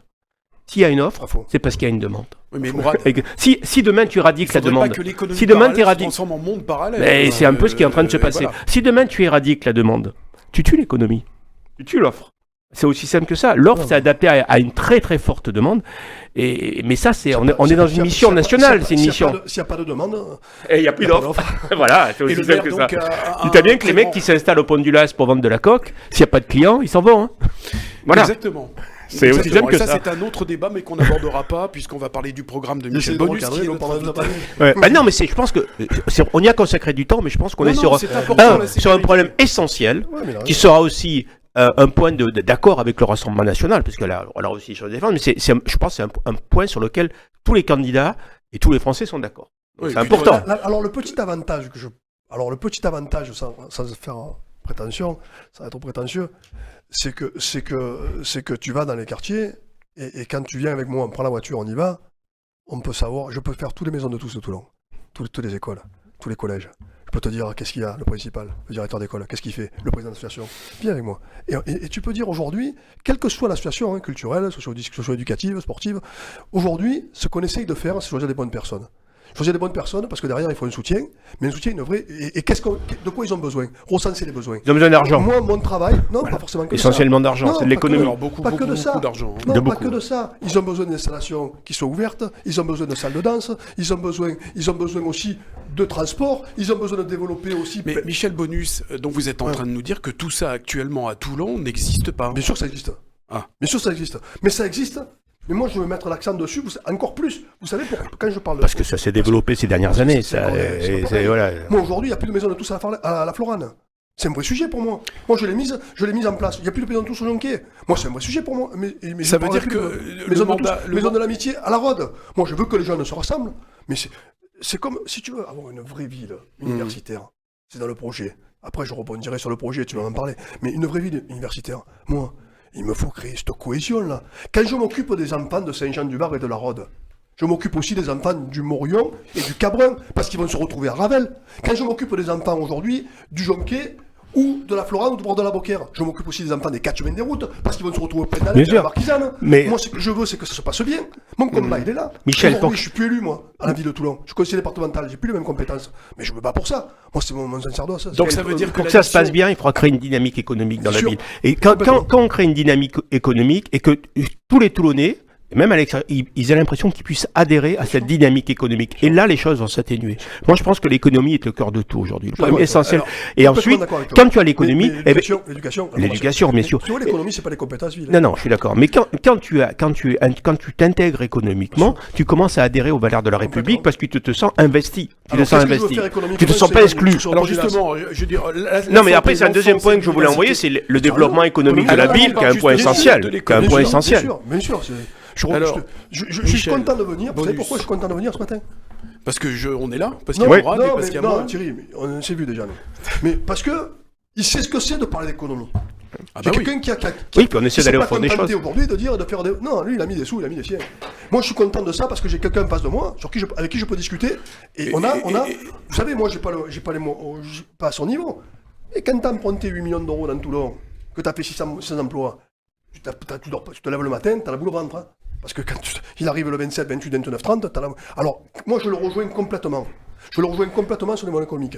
S'il y a une offre, c'est parce qu'il y a une demande. Oui, mais Mourad, si demain tu éradiques la demande, si demain tu éradiques, se transforme en monde parallèle. Mais c'est un peu ce qui est en train de se passer. Voilà. Si demain tu éradiques la demande, tu tues l'économie, tu tues l'offre. C'est aussi simple que ça. L'offre, c'est adapté à une très très forte demande. Mais ça, on est dans une mission nationale. C'est une mission. S'il n'y a pas de demande, il n'y a plus d'offre. Voilà, c'est aussi simple que ça. Tu as bien que les mecs qui s'installent au Pont du Las pour vendre de la coque, s'il n'y a pas de clients, ils s'en vont. Hein. Voilà. Exactement. C'est aussi simple que ça. C'est un autre débat, mais qu'on n'abordera pas, puisqu'on va parler du programme de Michel Bonus. Non, mais je pense qu'on y a consacré du temps, mais je pense qu'on est sur un problème essentiel, qui sera aussi un point d'accord avec le Rassemblement national, parce que là, on l'a aussi sur le défense, mais je pense que c'est un point sur lequel tous les candidats et tous les Français sont d'accord. Oui, c'est important. Alors le petit avantage sans faire prétention, ça va être prétentieux, c'est que tu vas dans les quartiers et quand tu viens avec moi, on prend la voiture, on y va, on peut savoir, je peux faire toutes les maisons de tous de Toulon, toutes les écoles, tous les collèges. Je peux te dire qu'est-ce qu'il y a, le principal, le directeur d'école, qu'est-ce qu'il fait, le président d'association. Viens avec moi. Et tu peux dire aujourd'hui, quelle que soit la situation culturelle, socio-éducative, sportive, aujourd'hui, ce qu'on essaye de faire, c'est choisir des bonnes personnes. Choisir des bonnes personnes parce que derrière il faut un soutien, mais un soutien une vraie. Et de quoi ils ont besoin? Recenser les besoins. Ils ont besoin d'argent. Moi, mon travail, non, voilà. Pas forcément que essentiellement d'argent, c'est de l'économie. Beaucoup d'argent. Non, pas que de ça. Ils ont besoin d'installations qui soient ouvertes, ils ont besoin de salles de danse, ils ont besoin aussi de transport, ils ont besoin de développer aussi. Mais Michel Bonus, donc vous êtes en train de nous dire que tout ça actuellement à Toulon n'existe pas. Bien sûr que ça existe. Bien sûr que ça existe. Mais ça existe. Mais moi, je veux mettre l'accent dessus, encore plus. Vous savez, quand je parle de... Parce que ça s'est développé ces dernières années. Voilà. Moi, aujourd'hui, il n'y a plus de maison de tous à la Florane. C'est un vrai sujet pour moi. Moi, je l'ai mise en place. Il n'y a plus de maison de tous au Jonquier. Moi, c'est un vrai sujet pour moi. Mais ça veut dire que... Maison de l'amitié à la Rhôde. Moi, je veux que les gens se rassemblent. Mais c'est comme, si tu veux avoir une vraie ville universitaire, c'est dans le projet. Après, je rebondirai sur le projet, tu vas m'en parler. Mais une vraie ville universitaire, moi... Il me faut créer cette cohésion-là. Quand je m'occupe des enfants de Saint-Jean-du-Bar et de la Rhôde, je m'occupe aussi des enfants du Morillon et du Cabrin, parce qu'ils vont se retrouver à Ravel. Quand je m'occupe des enfants aujourd'hui du Jonquier ou de la Florane ou du bord de la Beaucaire, je m'occupe aussi des enfants des 4 chemins des routes, parce qu'ils vont se retrouver au pénal de la Marquisane. Mais... Moi, ce que je veux, c'est que ça se passe bien. Mon combat, il est là. Michel, je suis plus élu, moi, à la ville de Toulon. Je suis conseiller départemental, j'ai plus les mêmes compétences. Mais je me bats pour ça. Moi, c'est mon sacerdoce. Donc ça veut dire que pour que ça se passe bien, il faudra créer une dynamique économique dans la ville. Et quand on crée une dynamique économique et que tous les Toulonnais, même à l'extérieur, ils ont l'impression qu'ils puissent adhérer à cette dynamique économique. Et là, les choses vont s'atténuer. Moi, je pense que l'économie est le cœur de tout aujourd'hui. Le problème essentiel. Et ensuite, quand tu as l'économie, l'éducation, bien sûr. Tu vois, l'économie, c'est pas les compétences vives. Non, je suis d'accord. Mais quand tu t'intègres économiquement, tu commences à adhérer aux valeurs de la République parce que tu te sens investi. Tu te sens investi. Tu te sens pas exclu. Alors justement, je veux dire. Non, mais après, c'est un deuxième point que je voulais envoyer, c'est le développement économique de la ville, qui est un point essentiel. Bien sûr. Je suis content de venir. Vous savez pourquoi je suis content de venir ce matin? Parce que on est là, parce qu'il y a Mourad et parce qu'il y a moi. Non, Thierry, on s'est vu déjà, nous. Mais parce que il sait ce que c'est de parler d'économie. Ah C'est bah quelqu'un qui a Oui, puis on essaie d'aller au fond des choses. aujourd'hui de dire, de faire des... Non, lui, il a mis des sous, il a mis des siens. Moi, je suis content de ça parce que j'ai quelqu'un en face de moi avec qui je peux discuter. Et on a... Vous savez, moi, j'ai pas les mots, pas à son niveau. Et quand t'as emprunté 8 millions d'euros dans Toulon, que t'as fait 600 emplois, tu te lèves le matin, t'as la boule au ventre. Hein. Parce que quand il arrive le 27, 28, 29, 30, t'as la... Alors, moi, je le rejoins complètement. Je le rejoins complètement sur les moyens économiques.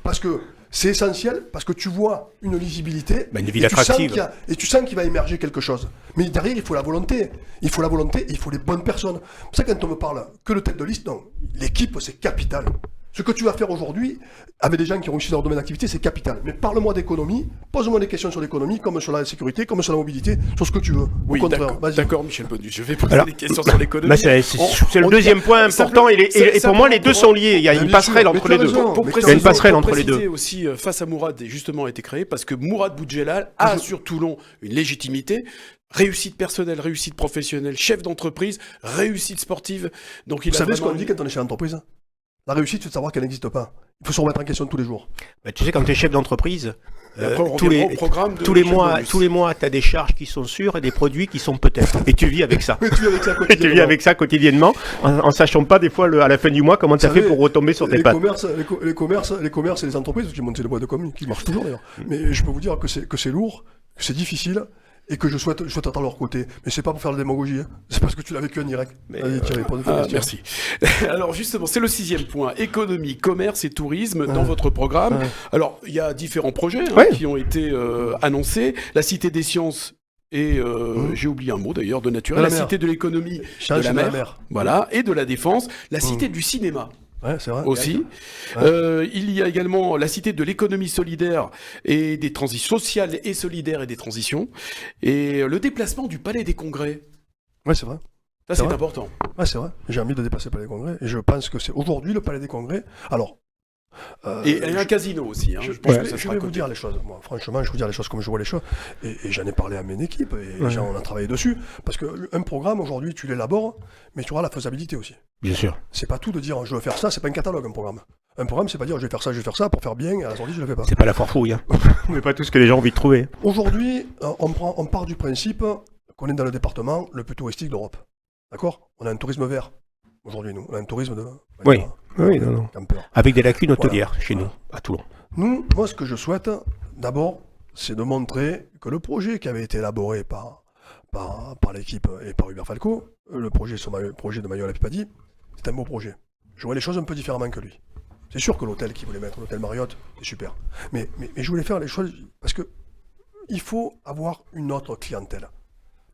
Parce que c'est essentiel, parce que tu vois une lisibilité, une ville attractive. Et tu sens qu'il va émerger quelque chose. Mais derrière, il faut la volonté. Il faut la volonté et il faut les bonnes personnes. C'est pour ça que quand on me parle que de tête de liste, non. L'équipe, c'est capital. Ce que tu vas faire aujourd'hui, avec des gens qui ont réussi dans leur domaine d'activité, c'est capital. Mais parle-moi d'économie, pose-moi des questions sur l'économie, comme sur la sécurité, comme sur la mobilité, sur ce que tu veux. Oui, d'accord, Michel Bonus. Je vais poser des questions sur l'économie. C'est le deuxième point important, et pour moi, les deux sont liés. Il y a une passerelle entre les deux. Il y a une passerelle entre les deux. Aussi, face à Mourad, justement, a été créé parce que Mourad Boudjelal a sur Toulon une légitimité. Réussite personnelle, réussite professionnelle, chef d'entreprise, réussite sportive. Donc, vous savez ce qu'on dit quand on est chef d'entreprise ? La réussite, c'est de savoir qu'elle n'existe pas. Il faut se remettre en question tous les jours. Tu sais, quand tu es chef d'entreprise, tous les mois, tu as des charges qui sont sûres et des produits qui sont peut-être. Et tu vis avec ça. Tu vis avec ça quotidiennement, en sachant pas des fois à la fin du mois comment tu as fait pour retomber sur tes pattes. Les commerces et les entreprises qui montent les boîtes de com, qui marchent toujours d'ailleurs. Mais je peux vous dire que c'est lourd, que c'est difficile. Et que je souhaite être à leur côté. Mais c'est pas pour faire de la démagogie, hein. C'est parce que tu l'as vécu en direct. Allez, Thierry, merci. Alors justement, c'est le 6e point. Économie, commerce et tourisme dans votre programme. Alors, il y a différents projets qui ont été annoncés. La Cité des sciences et j'ai oublié un mot d'ailleurs, de naturel. La Cité de l'économie de la mer. Voilà, et de la défense. La Cité du cinéma. Ouais, c'est vrai. Aussi. Il y a également la Cité de l'économie solidaire et des transitions sociales et solidaires et des transitions. Et le déplacement du Palais des Congrès. Ouais, c'est vrai. Ça, c'est important. Ouais, c'est vrai. J'ai envie de dépasser le Palais des Congrès. Et je pense que c'est aujourd'hui le Palais des Congrès. Alors. Et un casino aussi. Hein. Je vais vous dire les choses. Moi, franchement, je vous dire les choses comme je vois les choses. Et j'en ai parlé à mes équipes. Et on a travaillé dessus. Parce qu'un programme, aujourd'hui, tu l'élabores, mais tu auras la faisabilité aussi. Bien sûr. C'est pas tout de dire je veux faire ça, c'est pas un catalogue, un programme. Un programme, c'est pas dire je vais faire ça pour faire bien, et à la sortie, je le fais pas. C'est pas la forfouille. Hein. On n'est pas tout ce que les gens ont envie de trouver. Aujourd'hui, on part du principe qu'on est dans le département le plus touristique d'Europe. D'accord ? On a un tourisme vert. Aujourd'hui, nous. On a un tourisme de. Oui, non. Avec des lacunes hôtelières chez nous, à Toulon. Moi, ce que je souhaite, d'abord, c'est de montrer que le projet qui avait été élaboré par l'équipe et par Hubert Falco, le projet de Manuel Pipadi, c'est un beau projet. Je vois les choses un peu différemment que lui. C'est sûr que l'hôtel qu'il voulait mettre, l'hôtel Marriott, c'est super. Mais je voulais faire les choses parce que il faut avoir une autre clientèle.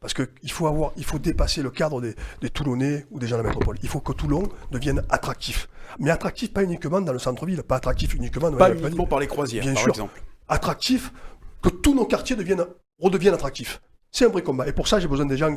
Parce qu'il faut dépasser le cadre des Toulonnais ou des gens de la métropole. Il faut que Toulon devienne attractif. Mais attractif pas uniquement dans le centre-ville, pas attractif uniquement dans par les croisières, bien par sûr. exemple. Attractif, que tous nos quartiers redeviennent attractifs. C'est un vrai combat. Et pour ça, j'ai besoin des gens,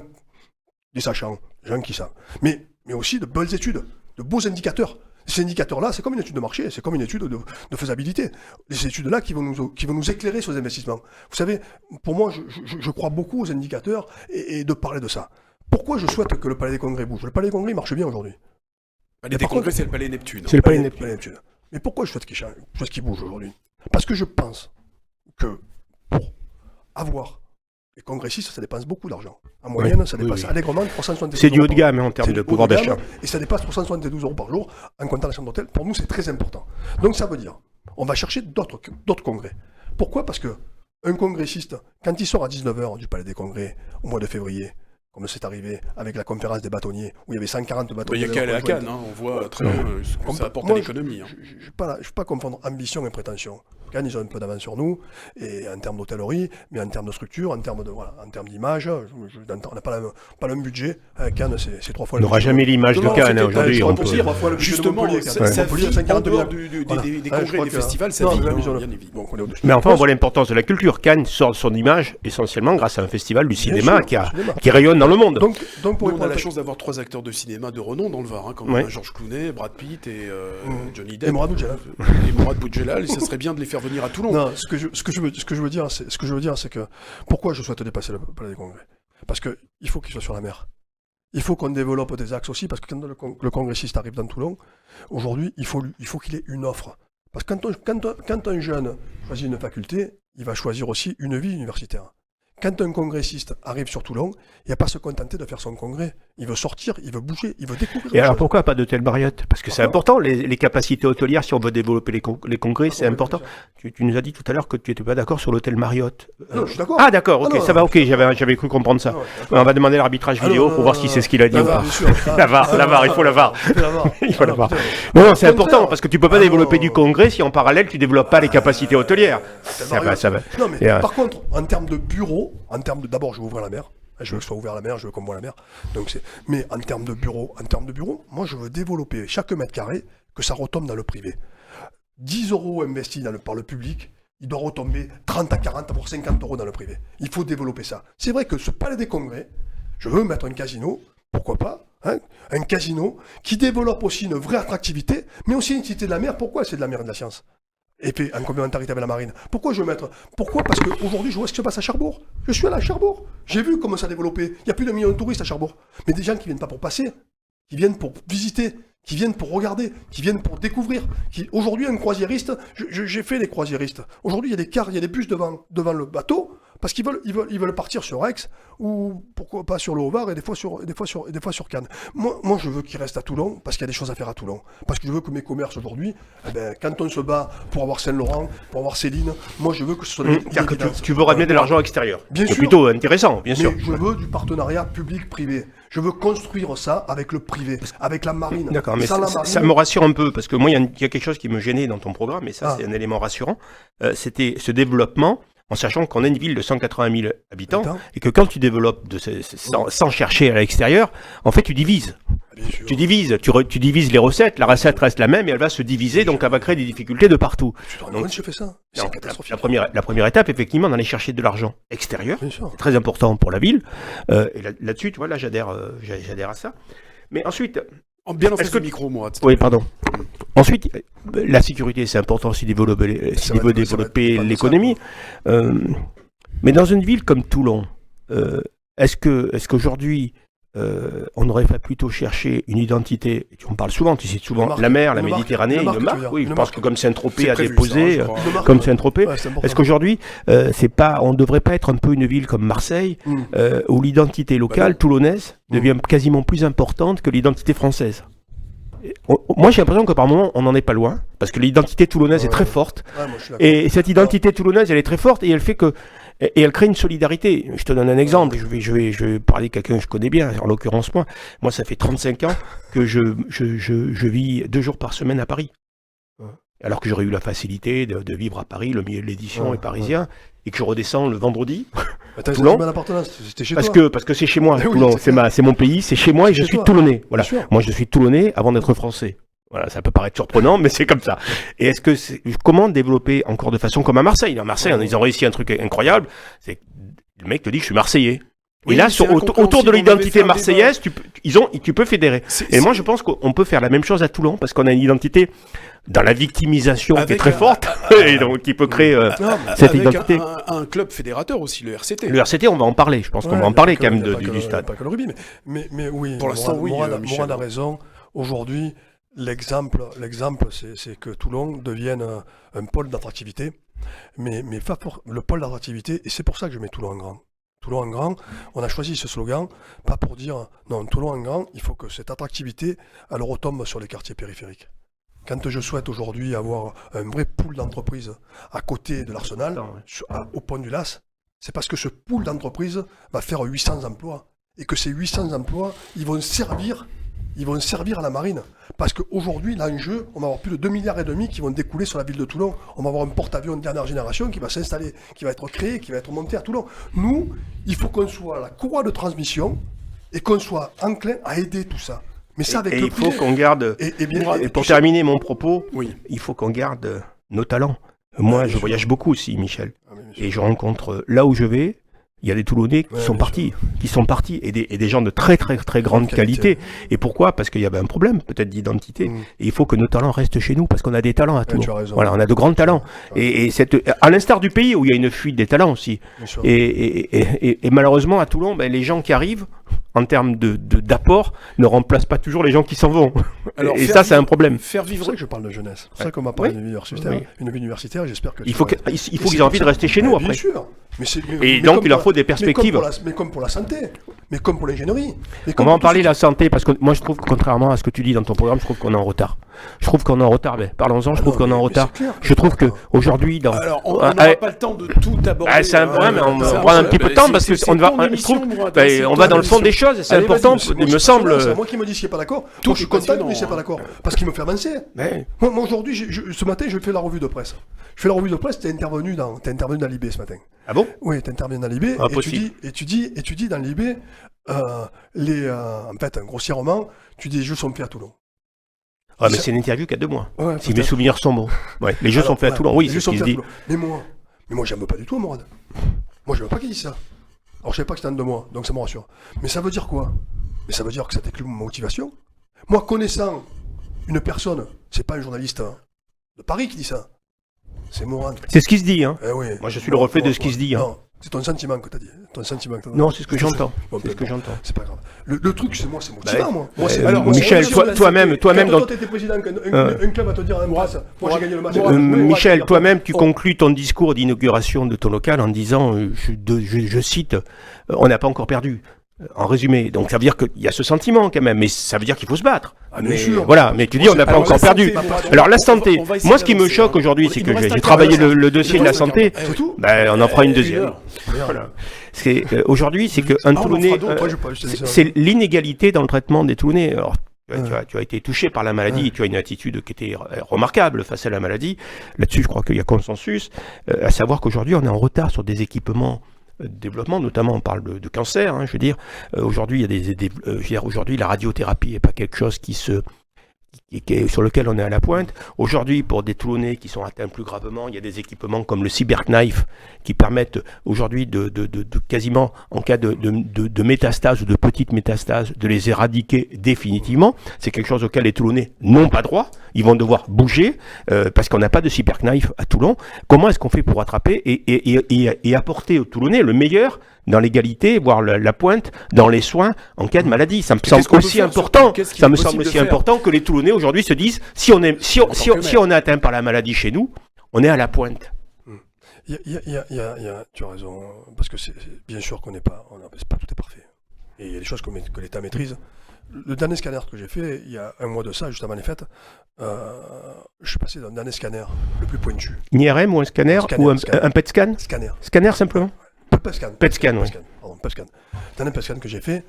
des sachants, des gens qui savent. Mais aussi de bonnes études, de beaux indicateurs. Ces indicateurs-là, c'est comme une étude de marché, c'est comme une étude de faisabilité. Ces études-là qui vont nous éclairer sur les investissements. Vous savez, pour moi, je crois beaucoup aux indicateurs et de parler de ça. Pourquoi je souhaite que le Palais des Congrès bouge ? Le Palais des Congrès marche bien aujourd'hui. Le Palais des Congrès, c'est le Palais Neptune. C'est le Palais Neptune. Mais pourquoi je souhaite qu'il change, qu'il bouge aujourd'hui ? Parce que je pense que pour avoir les congressistes, ça dépense beaucoup d'argent. En moyenne, ça dépasse allègrement 372 euros. C'est du haut de gamme en termes de pouvoir d'achat. Et ça dépasse 372 euros par jour en comptant la chambre d'hôtel. Pour nous, c'est très important. Donc ça veut dire, on va chercher d'autres congrès. Pourquoi ? Parce que un congressiste, quand il sort à 19h du Palais des Congrès au mois de février, comme c'est arrivé avec la conférence des bâtonniers, où il y avait 140 bâtonniers. Il y a qu'à aller à Cannes, on voit très bien ce que ça apporte à l'économie. Je ne vais pas confondre ambition et prétention. Cannes, ils ont un peu d'avance sur nous, et en termes d'hôtellerie, mais en termes de structure, en termes d'image, on n'a pas le même budget. Cannes, c'est 3 fois le budget. On n'aura jamais l'image de Cannes aujourd'hui. Justement, ça vit en dehors des congrès et des festivals, ça vit, bien évidemment. Mais enfin, on voit l'importance de la culture. Cannes sort son image essentiellement grâce à un festival du cinéma qui rayonne dans le monde. Donc on a la chance d'avoir 3 acteurs de cinéma de renom dans le Var, comme Georges Clooney, Brad Pitt et Johnny Depp. Et Mourad Boudjelal. Et ça serait bien de les faire venir à Toulon. Non, ce que je veux dire, c'est que pourquoi je souhaite dépasser le Palais des Congrès ? Parce qu'il faut qu'il soit sur la mer. Il faut qu'on développe des axes aussi, parce que quand le congressiste arrive dans Toulon, aujourd'hui, il faut qu'il ait une offre. Parce que quand un jeune choisit une faculté, il va choisir aussi une vie universitaire. Quand un congressiste arrive sur Toulon, il ne va pas se contenter de faire son congrès. Il veut sortir, il veut bouger, il veut découvrir. Et alors pourquoi pas d'hôtel Marriott? Parce que c'est important, les capacités hôtelières, si on veut développer les congrès, c'est important. Tu nous as dit tout à l'heure que tu n'étais pas d'accord sur l'hôtel Marriott. Non, je suis d'accord. Ah d'accord, ok, ça va, ok, j'avais cru comprendre ça. On va demander l'arbitrage vidéo pour voir si c'est ce qu'il a dit ou pas. La VAR, il faut la VAR. Il faut la VAR. Non, c'est important, parce que tu peux pas développer du congrès si en parallèle tu développes pas les capacités hôtelières. Ça va. Non, mais par contre, en termes de bureau, d'abord, je veux ouvrir la mer. Je veux que ce soit ouvert la mer, je veux qu'on voit la mer. Mais en termes de bureau, moi, je veux développer chaque mètre carré, que ça retombe dans le privé. 10 € investis par le public, il doit retomber 30 à 40 pour 50 € dans le privé. Il faut développer ça. C'est vrai que ce palais des congrès, je veux mettre un casino, pourquoi pas, un casino qui développe aussi une vraie attractivité, mais aussi une cité de la mer. Pourquoi c'est de la mer et de la science? Et puis en complémentarité avec la marine. Pourquoi parce qu'aujourd'hui je vois ce qui se passe à Cherbourg. Je suis allé à Cherbourg. J'ai vu comment ça a développé. Il y a plus de 1 million de touristes à Cherbourg. Mais des gens qui viennent pas pour passer, qui viennent pour visiter, qui viennent pour regarder, qui viennent pour découvrir. Aujourd'hui, un croisiériste, j'ai fait les croisiéristes. Aujourd'hui, il y a des cars, il y a des bus devant le bateau, parce qu'ils veulent partir sur Aix, ou pourquoi pas sur le Haut-Var, et des fois sur Cannes. Moi, je veux qu'ils restent à Toulon, parce qu'il y a des choses à faire à Toulon. Parce que je veux que mes commerces aujourd'hui, quand on se bat pour avoir Saint-Laurent, pour avoir Céline, moi je veux que ce soit tu veux ramener de l'argent extérieur. Bien sûr. C'est plutôt intéressant, bien sûr. Mais je veux du partenariat public-privé. Je veux construire ça avec le privé, avec la marine. D'accord, mais ça me rassure un peu, parce que moi, il y a quelque chose qui me gênait dans ton programme, et ça, c'est un élément rassurant. C'était ce développement, en sachant qu'on a une ville de 180 000 habitants, et que quand tu développes sans chercher à l'extérieur, en fait, tu divises. Tu divises les recettes, la recette reste la même, et elle va se diviser, donc elle va créer des difficultés de partout. Donc, je fais ça. C'est catastrophique. La première étape, effectivement, d'aller chercher de l'argent extérieur. C'est très important pour la ville. Et là-dessus, tu vois, là, j'adhère à ça. Mais ensuite... Bien en face du micro, moi. Oui, pardon. Ensuite, la sécurité, c'est important si on veut développer l'économie. Mais dans une ville comme Toulon, est-ce qu'aujourd'hui, on n'aurait pas plutôt cherché une identité? On parle souvent, tu cites souvent la mer, la Méditerranée, une marque. Oui, je pense que comme Saint-Tropez a déposé, comme Saint-Tropez, est-ce qu'aujourd'hui, on ne devrait pas être un peu une ville comme Marseille, où l'identité locale toulonnaise devient quasiment plus importante que l'identité française? Moi, j'ai l'impression que par moment, on n'en est pas loin, parce que l'identité toulonnaise est très forte. Et cette identité toulonnaise, elle est très forte, et elle fait que et elle crée une solidarité. Je te donne un exemple, je vais parler de quelqu'un que je connais bien, en l'occurrence moi. Moi, ça fait 35 ans que je vis 2 jours par semaine à Paris. Alors que j'aurais eu la facilité de vivre à Paris, le milieu de l'édition est parisien, et que je redescends le vendredi. Toulon. Parce que c'est chez moi, Toulon, c'est mon pays, c'est chez moi et je suis toulonnais. Voilà. Moi, je suis toulonnais avant d'être français. Voilà, ça peut paraître surprenant, mais c'est comme ça. Et comment développer encore de façon comme à Marseille? À Marseille, ils ont réussi un truc incroyable. C'est que le mec te dit, je suis Marseillais. Oui, et là, autour de l'identité marseillaise, tu peux fédérer. Et moi, je pense qu'on peut faire la même chose à Toulon, parce qu'on a une identité dans la victimisation qui est très forte, et donc qui peut créer cette identité. Un club fédérateur aussi, le RCT. Le RCT, on va en parler. Je pense qu'on va en parler quand même du stade. Pas que le rugby, mais oui. Pour l'instant, oui. Mourad a raison. Aujourd'hui, l'exemple, c'est que Toulon devienne un pôle d'attractivité, mais pas pour le pôle d'attractivité, et c'est pour ça que je mets Toulon en grand. Toulon en grand, on a choisi ce slogan, pas pour dire non, Toulon en grand, il faut que cette attractivité, elle retombe sur les quartiers périphériques. Quand je souhaite aujourd'hui avoir un vrai pool d'entreprises à côté de l'Arsenal, au pont du Las, c'est parce que ce pool d'entreprises va faire 800 emplois, et que ces 800 emplois, ils vont servir à la marine. Parce qu'aujourd'hui, l'enjeu, on va avoir plus de 2,5 milliards qui vont découler sur la ville de Toulon. On va avoir un porte-avions de dernière génération qui va s'installer, qui va être créé, qui va être monté à Toulon. Nous, il faut qu'on soit la courroie de transmission et qu'on soit enclin à aider tout ça. Mais ça, avec le il faut qu'on garde, et pour terminer mon propos, il faut qu'on garde nos talents. Moi, je voyage beaucoup aussi, Michel. Et je rencontre, là où je vais, il y a des Toulonnais qui sont partis, et des gens de très très très grande qualité. Et pourquoi? Parce qu'il y avait un problème peut-être d'identité. Et il faut que nos talents restent chez nous, parce qu'on a des talents à Toulon. Voilà, on a de grands talents. Et à l'instar du pays où il y a une fuite des talents aussi. Et malheureusement à Toulon, les gens qui arrivent en termes d'apport, ne remplace pas toujours les gens qui s'en vont. Alors, et ça, c'est un problème. Faire C'est vivre. pour ça que je parle de jeunesse. C'est pour ça qu'on m'a parlé Oui. d'une vie universitaire. Oui. Une vie universitaire, j'espère que... Il faut qu'ils aient envie de rester chez nous Bien après. sûr. Et donc, il leur faut des perspectives. Mais comme pour la santé, mais comme pour l'ingénierie. On va en parler, la santé, parce que moi, je trouve que contrairement à ce que tu dis dans ton programme, je trouve qu'on est en retard. Je trouve qu'on est en retard, mais parlons-en, je trouve qu'on est en retard. Je trouve qu'aujourd'hui, dans... Alors, on n'aura pas le temps de tout aborder. c'est un problème, mais on c'est va prendre un petit peu de temps, parce c'est qu'on va, ton je émission, trouve, Mourad, ben, c'est on ton va dans le fond émission. des choses, et c'est Allez, important, vas-y, il me semble... C'est moi qui me dis s'il n'est pas d'accord. Tout Toi, je suis est content passionnant, qu'il ne soit pas hein. d'accord. Parce qu'il me fait avancer. Ouais. Moi, aujourd'hui, ce matin, je fais la revue de presse. Je fais la revue de presse, t'es intervenu dans l'IB ce matin. Ah bon? Oui, tu interviens dans l'IB et tu dis dans l'IB, en fait, grossièrement, tu dis les jeux sont faits à Toulon. Ah, mais c'est une interview qu'il y a 2 mois. Ouais, Si mes peut-être. souvenirs sont bons. Ouais, les jeux sont faits à Toulon, oui, Les c'est jeux ce sont qui se faits à dit. Toulon. Mais moi, j'aime pas du tout, Mourad. Moi, je veux pas qu'il dise ça. Alors, je savais pas que c'était en 2 mois, donc ça me rassure. Mais ça veut dire quoi? Mais ça veut dire que ça t'éclate ma motivation. Moi, connaissant une personne, c'est pas un journaliste de Paris qui dit ça. C'est Mourad. C'est ce qui se dit, hein. Eh oui. Moi, je suis le reflet de ce qui se dit, hein. Non, c'est ton sentiment que t'as dit. Ton sentiment que t'as dit. Non, c'est ce que j'entends. Bon, C'est ce que j'entends. C'est pas grave. Le truc, c'est moi, c'est motivant, Bah, moi. Moi, c'est alors, moi, Michel, c'est- toi-même, Quand dans... toi, t'étais président, un club va te dire, moi, j'ai gagné le match. Michel, toi-même, tu conclus ton discours d'inauguration de ton local en disant, je cite, on n'a pas encore perdu. En résumé, donc ça veut dire qu'il y a ce sentiment quand même, mais ça veut dire qu'il faut se battre. Ah, bien Mais sûr. voilà, mais tu dis on n'a pas Alors, encore la santé, perdu. Mourad, Alors la santé, on va essayer moi ce qui me d'avancer, choque hein. aujourd'hui, c'est Il que nous reste j'ai un travaillé quart d'heure. le dossier de la santé. C'est tout. Ben, on en fera une deuxième. heure. Voilà. Aujourd'hui, c'est qu'un on Toulonnais, fera d'autres, je sais pas, je sais ça. c'est l'inégalité dans le traitement des Toulonnais. Alors, Ouais. tu as été touché par la maladie, et tu as une attitude qui était remarquable face à la maladie. Là-dessus, je crois qu'il y a consensus, à savoir qu'aujourd'hui, on est en retard sur des équipements de développement, notamment on parle de cancer, hein, je veux dire. Aujourd'hui, il y a aujourd'hui, la radiothérapie n'est pas quelque chose sur lequel on est à la pointe. Aujourd'hui, pour des Toulonnais qui sont atteints plus gravement, il y a des équipements comme le Cyberknife qui permettent aujourd'hui de quasiment, en cas de métastase ou de petite métastase, de les éradiquer définitivement. C'est quelque chose auquel les Toulonnais n'ont pas droit. Ils vont devoir bouger parce qu'on n'a pas de Cyberknife à Toulon. Comment est-ce qu'on fait pour rattraper et apporter aux Toulonnais le meilleur dans l'égalité, voire la pointe dans les soins en cas de maladie? Ça me semble qu'est-ce qu'on peut aussi faire, important. surtout qu'est-ce qu'il Ça est me possible semble de aussi faire important que les Toulonnais aujourd'hui se disent si on est atteint par la maladie chez nous, on est à la pointe. Tu as raison, parce que bien sûr qu'on n'est pas, c'est pas tout est parfait. Et il y a des choses que l'État maîtrise. Le dernier scanner que j'ai fait, il y a un mois de ça, juste avant les fêtes, je suis passé d'un dernier scanner, le plus pointu. Une IRM ou un scanner, ou un PET scan? Scanner. Scanner simplement? PET scan. PET scan, oui. Pardon, PET scan. Le dernier PET scan que j'ai fait,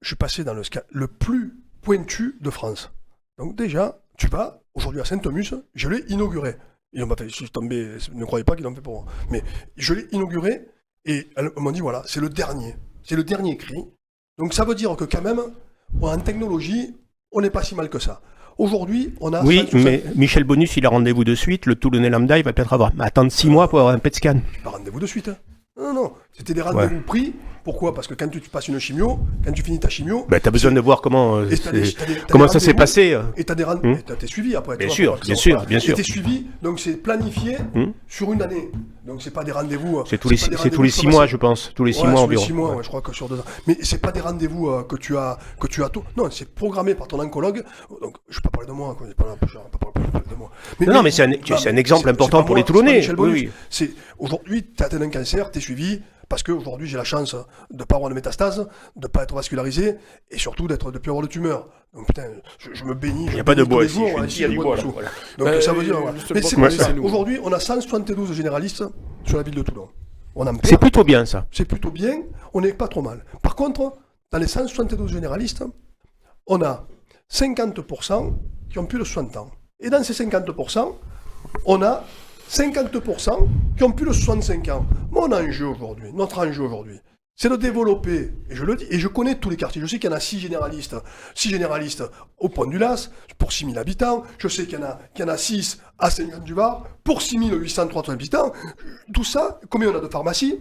je suis passé dans le scan le plus pointu de France. Donc déjà, tu vas, aujourd'hui à Saint-Thomas, je l'ai inauguré. Ils ont pas fait, je suis tombé, ne croyez pas qu'ils l'ont fait pour moi. Mais je l'ai inauguré et on m'a dit voilà, c'est le dernier cri. Donc ça veut dire que quand même, en technologie, on n'est pas si mal que ça. Aujourd'hui, on a... Oui, mais Michel Bonus, il a rendez-vous de suite, le Toulonnais lambda, il va peut-être attendre 6 mois pour avoir un PET scan. Pas rendez-vous de suite. Hein. Non, c'était des rendez-vous pris. Pourquoi? Parce que quand tu passes une chimio, quand tu finis ta chimio... Ben, t'as besoin de voir comment comment ça s'est passé. Et t'as des rendez-vous. T'es suivi après. Bien sûr. Et t'es suivi, donc c'est planifié sur une année. Donc c'est pas des rendez-vous... C'est tous les 6 mois, je pense. Tous les 6 mois environ. 6 mois, ouais, je crois que sur 2 ans. Mais c'est pas des rendez-vous que tu as tout. Non, c'est programmé par ton oncologue. Donc je vais pas parler de moi, je vais pas parler de moi. Non, mais c'est un exemple important pour les Toulonnais. Oui. C'est aujourd'hui, tu as atteint un cancer, tu es suivi, parce qu'aujourd'hui j'ai la chance de ne pas avoir de métastase, de ne pas être vascularisé, et surtout de ne plus avoir de tumeur. Donc putain, je me bénis. Il n'y a pas de bois ici, il y a du bois. Donc ça veut dire... Voilà. Mais c'est comme ça. Aujourd'hui, on a 172 généralistes sur la ville de Toulon. C'est plutôt bien ça. C'est plutôt bien, on n'est pas trop mal. Par contre, dans les 172 généralistes, on a 50% qui ont plus de 60 ans. Et dans ces 50%, on a 50% qui ont plus de 65 ans. Mon enjeu aujourd'hui, notre enjeu aujourd'hui, c'est de développer, et je le dis, et je connais tous les quartiers, je sais qu'il y en a 6 généralistes au Pont du Las, pour 6000 habitants, je sais qu'il y en a 6 à Saint-Jean-du-Var, pour 6803 habitants, tout ça, combien on a de pharmacies?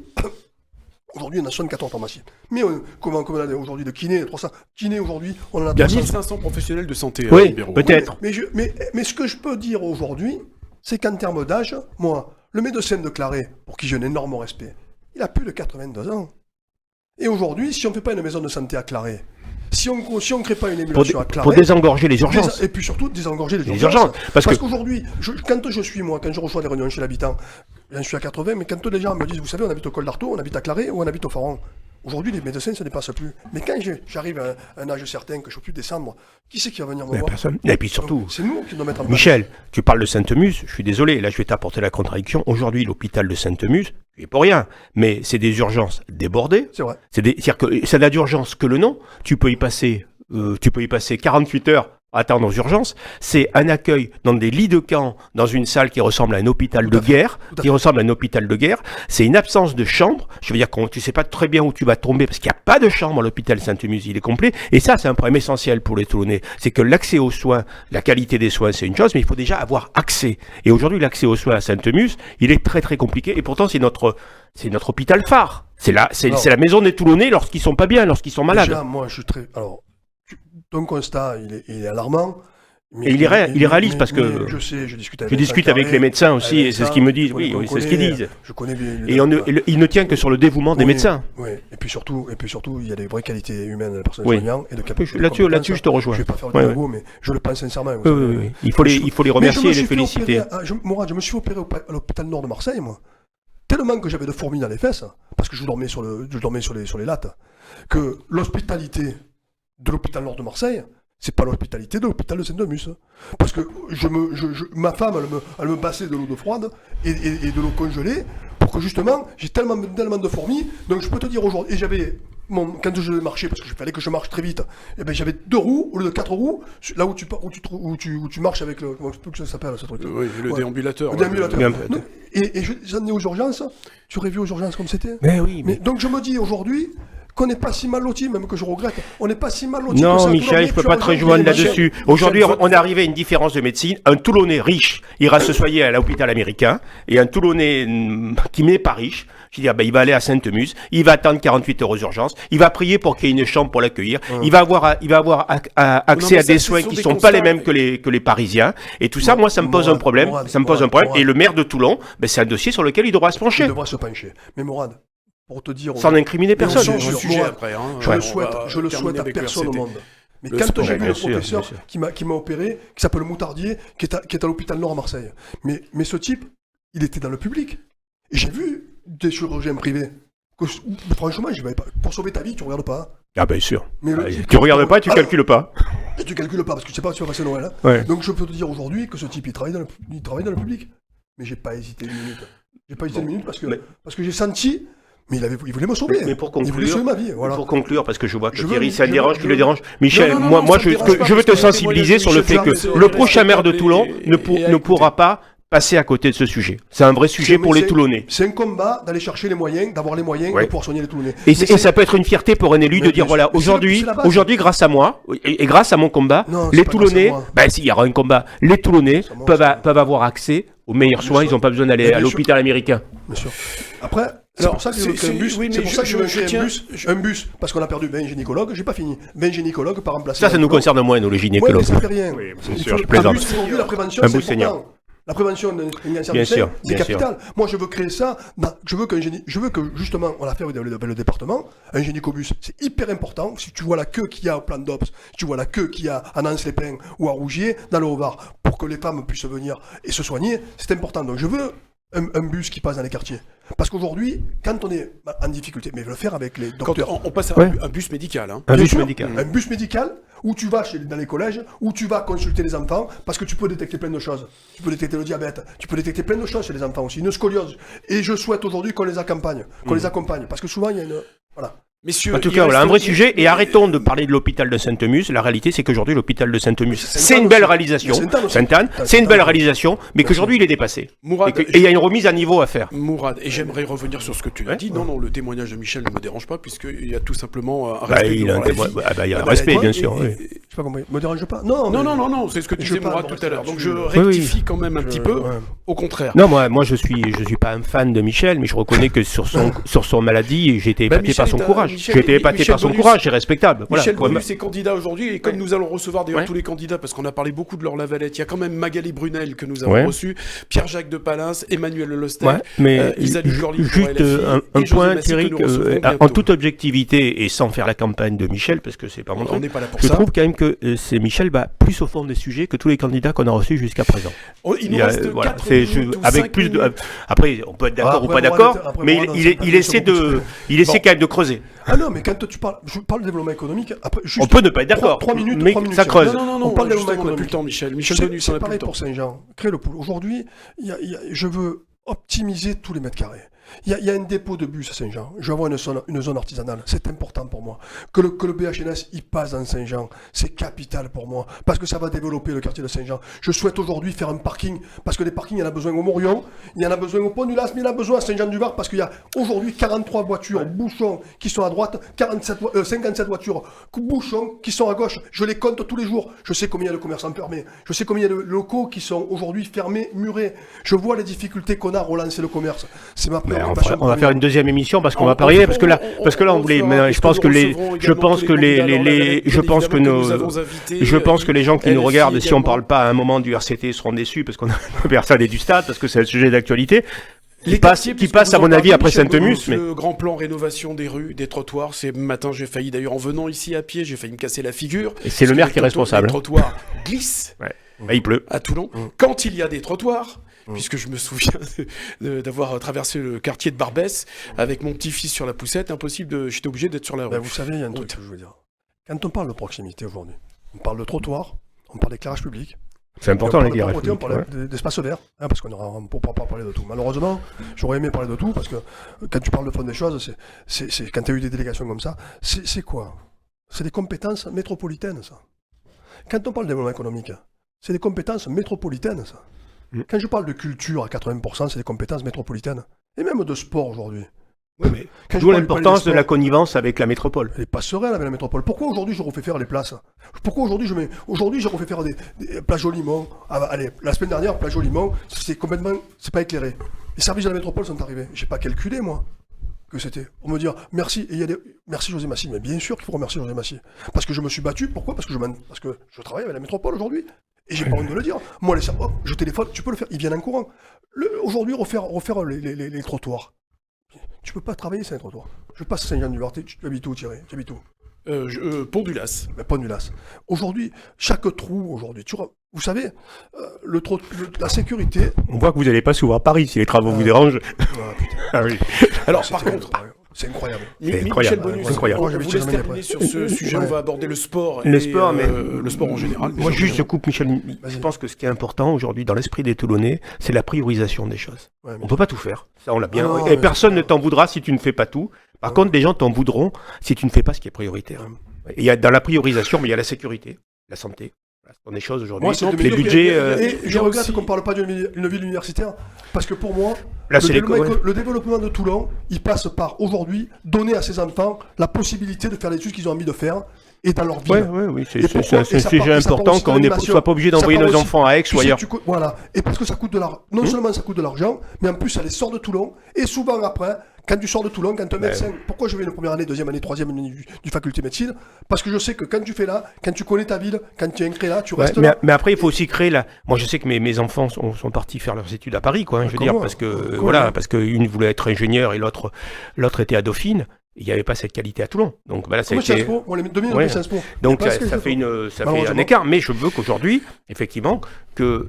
Aujourd'hui, on a 74 pharmacies. Mais comment on a aujourd'hui de kinés, 300 kinés aujourd'hui, on en a 300. Il y a 1500 professionnels de santé. Oui, peut-être. Mais ce que je peux dire aujourd'hui, c'est qu'en termes d'âge, moi, le médecin de Claré, pour qui j'ai un énorme respect, il a plus de 82 ans. Et aujourd'hui, si on ne fait pas une maison de santé à Claré, si on ne crée pas une émulation à Claré... Pour désengorger les urgences. Et puis surtout, désengorger les urgences. Parce qu'aujourd'hui, quand je reçois des réunions chez l'habitant, j'en suis à 80, mais quand les gens me disent, vous savez, on habite au Col d'Artaud, on habite à Claré ou on habite au Faron. Aujourd'hui, les médecins, ça ne dépasse plus. Mais quand j'arrive à un âge certain, que je ne peux plus descendre, qui c'est qui va venir me voir? Personne. Et puis surtout, c'est nous qui devons mettre en place. Michel, tu parles de Sainte-Muse, je suis désolé, là je vais t'apporter la contradiction. Aujourd'hui, l'hôpital de Sainte-Muse, je pour rien, mais c'est des urgences débordées. C'est vrai. C'est-à-dire que ça n'a d'urgence que le nom. Tu peux y passer 48 heures à attendre aux urgences. C'est un accueil dans des lits de camp, dans une salle qui ressemble à un hôpital de guerre, C'est une absence de chambre. Je veux dire que tu sais pas très bien où tu vas tomber parce qu'il n'y a pas de chambre à l'hôpital Sainte-Muse, il est complet. Et ça, c'est un problème essentiel pour les Toulonnais. C'est que l'accès aux soins, la qualité des soins, c'est une chose, mais il faut déjà avoir accès. Et aujourd'hui, l'accès aux soins à Sainte-Muse, il est très très compliqué. Et pourtant, c'est notre hôpital phare. C'est la maison des Toulonnais lorsqu'ils sont pas bien, lorsqu'ils sont malades. Déjà, moi, je suis très... Alors, ton constat, il est alarmant. Mais il est réaliste parce que je sais, je discute avec les médecins aussi et c'est ce qu'ils me disent. Oui, c'est ce qu'ils disent. Je connais bien. Et il ne tient que sur le dévouement des médecins. Oui. Et puis surtout, il y a des vraies qualités humaines de la personne soignante et de capacité. Là-dessus, je te rejoins. Je vais pas faire de logo, mais je le pense sincèrement. Oui. Il faut les remercier et les féliciter. Mourad, je me suis opéré à l'hôpital Nord de Marseille, moi. Tellement que j'avais de fourmis dans les fesses, parce que je dormais sur les lattes, que l'hospitalité de l'hôpital Nord de Marseille, c'est pas l'hospitalité de l'hôpital de Saint-Denis. Parce que ma femme, elle me passait de l'eau de froide et de l'eau congelée pour que justement, j'ai tellement de fourmis. Donc je peux te dire aujourd'hui, et quand je marchais, parce qu'il fallait que je marche très vite, et ben j'avais 2 roues au lieu de 4 roues, là où tu marches avec le... Comment ça s'appelle ce truc? Oui, le déambulateur. Le déambulateur. Et j'en ai aux urgences, tu aurais vu aux urgences comme c'était. Mais oui. Mais donc je me dis aujourd'hui... qu'on n'est pas si mal loti, même que je regrette. On n'est pas si mal loti. Non, Michel, je peux pas te rejoindre là-dessus. Aujourd'hui, on est arrivé à une différence de médecine. Un Toulonnais riche ira se soigner à l'hôpital américain, et un Toulonnais qui n'est pas riche, je veux dire, il va aller à Sainte-Muse, il va attendre 48 heures aux urgences, il va prier pour qu'il y ait une chambre pour l'accueillir, il va avoir accès à des soins qui sont pas les mêmes que les Parisiens, et tout ça, moi, ça me pose un problème. Et le maire de Toulon, c'est un dossier sur lequel il devra se pencher. Il devra se pencher. Mais Mourad, pour te dire... Sans incriminer personne. Je le souhaite à personne au monde. Mais quand j'ai vu le professeur qui m'a opéré, qui s'appelle Moutardier, qui est à l'hôpital Nord à Marseille, mais ce type, il était dans le public. Et j'ai vu des chirurgiens privés. Franchement, pour sauver ta vie, tu ne regardes pas. Ah bien sûr. Tu ne regardes pas et tu ne calcules pas. Et tu ne calcules pas, parce que tu ne sais pas si tu vas passer Noël. Donc je peux te dire aujourd'hui que ce type, il travaille dans le public. Mais j'ai pas hésité une minute. Parce que j'ai senti... Mais il voulait me sauver. Mais pour conclure, il voulait sauver ma vie. Voilà. Pour conclure, parce que je vois que Thierry, ça le dérange, tu le déranges. Michel, moi, je veux te sensibiliser sur le fait que le prochain maire de Toulon ne pourra pas passer à côté de ce sujet. C'est un vrai sujet pour les Toulonnais. C'est un combat d'aller chercher les moyens, d'avoir les moyens de pouvoir soigner les Toulonnais. Et ça peut être une fierté pour un élu de dire voilà, aujourd'hui, grâce à moi et grâce à mon combat, les Toulonnais, s'il y aura un combat, les Toulonnais peuvent avoir accès aux meilleurs soins. Ils n'ont pas besoin d'aller à l'hôpital américain. Bien sûr. Après. C'est pour ça que j'ai un bus, parce qu'on a perdu 20 gynécologues, j'ai pas fini. 20 gynécologues par remplacement. Ça nous concerne moins, nous, les gynécologues. Oui, mais ça fait rien. Oui, bien sûr, je plaisante. Aujourd'hui, la prévention, c'est important. La prévention d'un cancer du sein, c'est capital. Moi, je veux créer ça. Je veux que justement, on l'a fait avec le département, un gynécobus. C'est hyper important. Si tu vois la queue qu'il y a au plan d'Ops, si tu vois la queue qu'il y a à Nance-les-Pins ou à Rougier, dans le Haut-Var, pour que les femmes puissent venir et se soigner, c'est important. Donc, je veux un bus qui passe dans les quartiers. Parce qu'aujourd'hui, quand on est en difficulté, mais le faire avec les docteurs... Quand on passe à un bus médical. Un bus médical. Un bus médical où tu vas dans les collèges, où tu vas consulter les enfants, parce que tu peux détecter plein de choses. Tu peux détecter le diabète, tu peux détecter plein de choses chez les enfants aussi, une scoliose. Et je souhaite aujourd'hui qu'on les accompagne, parce que souvent il y a une... Voilà. Messieurs, en tout cas, voilà un vrai sujet. Et arrêtons de parler de l'hôpital de Sainte-Muse. La réalité, c'est qu'aujourd'hui, l'hôpital de Sainte-Muse, c'est une belle réalisation. Sainte-Anne, c'est une belle réalisation, mais qu'aujourd'hui, il est dépassé. Et il y a une remise à niveau à faire. Mourad, et j'aimerais revenir sur ce que tu as dit. Non, le témoignage de Michel ne me dérange pas, puisqu'il y a tout simplement un respect. Il y a un respect, bien sûr. Je sais pas compris. Me dérange pas. Non, c'est ce que tu disais, Mourad, tout à l'heure. Donc je rectifie quand même un petit peu. Au contraire. Non, moi, je suis pas un fan de Michel, mais je reconnais que sur son maladie, j'ai été épaté par son courage. courage. J'ai été épaté par son courage, c'est respectable. Michel Voilà. Bonus est candidat aujourd'hui, et comme nous allons recevoir d'ailleurs tous les candidats, parce qu'on a parlé beaucoup de Laure Lavalette, il y a quand même Magali Brunel que nous avons reçu, Pierre-Jacques de Palins, Emmanuel Lostec, Isa Luccorli juste un point, Thierry, en toute objectivité et sans faire la campagne de Michel, parce que c'est pas mon truc, on n'est pas là pour je ça. trouve quand même que c'est Michel va plus au fond des sujets que tous les candidats qu'on a reçus jusqu'à présent. Il nous reste 4 minutes ou avec 5 plus de, minutes. après, on peut être d'accord ou pas d'accord, mais il essaie quand même de creuser. Ah non, mais quand tu parles, je parle de développement économique, après, juste On peut ne pas être d'accord, 3 minutes, mais 3 minutes, ça creuse. Non, on parle de justement, développement on n'a plus économique. le temps, Michel. Michel C'est Bonus, on n'a plus pareil le temps. pour Saint-Jean. Créer le pool. Aujourd'hui, je veux optimiser tous les mètres carrés. Il y a un dépôt de bus à Saint-Jean. Je veux avoir une zone artisanale. C'est important pour moi. Que le BHNS il passe dans Saint-Jean, c'est capital pour moi. Parce que ça va développer le quartier de Saint-Jean. Je souhaite aujourd'hui faire un parking. Parce que des parkings, il y en a besoin au Morion, il y en a besoin au Pont-du-Las, mais il y en a besoin à Saint-Jean-du-Var. Parce qu'il y a aujourd'hui 43 voitures bouchons qui sont à droite, 57 voitures bouchons qui sont à gauche. Je les compte tous les jours. Je sais combien il y a de commerçants fermés. Je sais combien il y a de locaux qui sont aujourd'hui fermés, murés. Je vois les difficultés qu'on a à relancer le commerce. C'est ma on va faire une deuxième émission parce qu'on va parier, parce que là on voulait, mais je pense que les gens qui nous regardent, si on parle pas à un moment du RCT, seront déçus parce qu'on a personne des du stade, parce que c'est un sujet d'actualité. Qui passe à mon avis après Sainte-Mus. Le grand plan rénovation des rues, des trottoirs, ce matin j'ai failli d'ailleurs en venant ici à pied, j'ai failli me casser la figure. Et c'est le maire qui est responsable. Les trottoirs glissent. Il pleut. À Toulon. Quand il y a des trottoirs, puisque je me souviens d'avoir traversé le quartier de Barbès avec mon petit-fils sur la poussette, j'étais obligé d'être sur la rue. Vous savez, il y a un truc que je veux dire. Quand on parle de proximité aujourd'hui, on parle de trottoir, on parle d'éclairage public. C'est important l'éclairage public. On parle d'espace vert, parce qu'on ne pourra pas parler de tout. Malheureusement, j'aurais aimé parler de tout, parce que quand tu parles de fond des choses, quand tu as eu des délégations comme ça, c'est quoi? C'est des compétences métropolitaines, ça. Quand on parle de développement économique, c'est des compétences métropolitaines, ça. Quand je parle de culture à 80%, c'est des compétences métropolitaines. Et même de sport aujourd'hui. Oui, mais d'où l'importance de la connivence avec la métropole. Elle est pas sereine avec la métropole. Pourquoi aujourd'hui je refais faire les places? Pourquoi aujourd'hui j'ai refait faire des plages au limon? Allez, la semaine dernière, plage au limon, c'est pas éclairé. Les services de la métropole sont arrivés. J'ai pas calculé, moi, que c'était. Pour me dire, merci, merci José Massy. Mais bien sûr qu'il faut remercier José Massy. Parce que je me suis battu. Pourquoi? Parce que je travaille avec la métropole aujourd'hui. Et j'ai pas honte de le dire. Moi, je téléphone, tu peux le faire. Ils viennent en courant. Aujourd'hui, refaire les trottoirs. Tu peux pas travailler sans les trottoirs. Je passe à Saint-Jean-du-Var. Tu habites où, Thierry? Tu habites où? Pont-du-Las. Pont-du-Las. Aujourd'hui, chaque trou, aujourd'hui, vous savez, la sécurité... On voit que vous n'allez pas souvent à Paris si les travaux vous dérangent. Ah oui. Alors, par contre... C'est incroyable. Michel Bonus, incroyable. on vous laisse terminer sur ce sujet. On va aborder le sport. Le sport en général. Moi, juste, je coupe Michel. Je pense que ce qui est important aujourd'hui dans l'esprit des Toulonnais, c'est la priorisation des choses. On ne peut pas tout faire. Ça, on l'a bien. Et personne ne t'en voudra si tu ne fais pas tout. Par contre, des gens t'en voudront si tu ne fais pas ce qui est prioritaire. Et il y a dans la priorisation, mais il y a la sécurité, la santé. Ce sont des choses aujourd'hui. Les budgets. Et je regrette qu'on ne parle pas d'une ville universitaire, parce que pour moi, le développement de Toulon, il passe par aujourd'hui donner à ses enfants la possibilité de faire l'étude qu'ils ont envie de faire et dans leur ville. Oui, c'est un sujet important qu'on ne soit pas obligé d'envoyer nos enfants à Aix ou ailleurs. Voilà, et parce que ça coûte de l'argent. Non seulement ça coûte de l'argent, mais en plus ça les sort de Toulon, et souvent après. Quand tu sors de Toulon, quand tu es médecin, pourquoi je vais une première année, deuxième année, troisième année du faculté médecine? Parce que je sais que quand tu fais là, quand tu connais ta ville, quand tu es inscrit là, tu restes là. Mais après, il faut aussi créer là. Moi, je sais que mes enfants sont partis faire leurs études à Paris, quoi. Je veux dire, parce que une voulait être ingénieure et l'autre était à Dauphine. Il n'y avait pas cette qualité à Toulon. Donc voilà, ça a été... Donc ça fait un écart. Mais je veux qu'aujourd'hui, effectivement,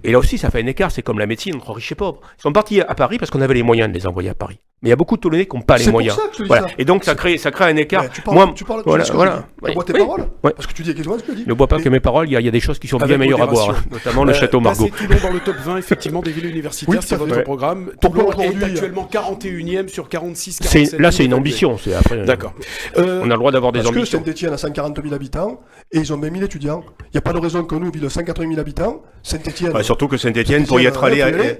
et là aussi ça fait un écart, c'est comme la médecine entre riches et pauvres. Ils sont partis à Paris parce qu'on avait les moyens de les envoyer à Paris. Mais il y a beaucoup de Toulonnais qui n'ont pas les moyens. Voilà. Et donc ça crée un écart. Tu parles de bois tes paroles. Parce que tu dis exactement ce que je dis. Ne bois pas que mes paroles, il y a des choses qui sont bien meilleures à boire, notamment le château Margaux. Passer Toulon dans le top 20 effectivement des villes universitaires, c'est votre programme. Toulon est actuellement 41e sur 46, 47. Là c'est une ambition, c'est après. D'accord. On a le droit d'avoir des ambitions. Parce que Saint-Étienne a 140 000 habitants et ils ont 20 000 étudiants. Il n'y a pas de raison que nous, ville de 180 000 habitants, Saint-Étienne... Surtout que Saint-Étienne, pour y être allé...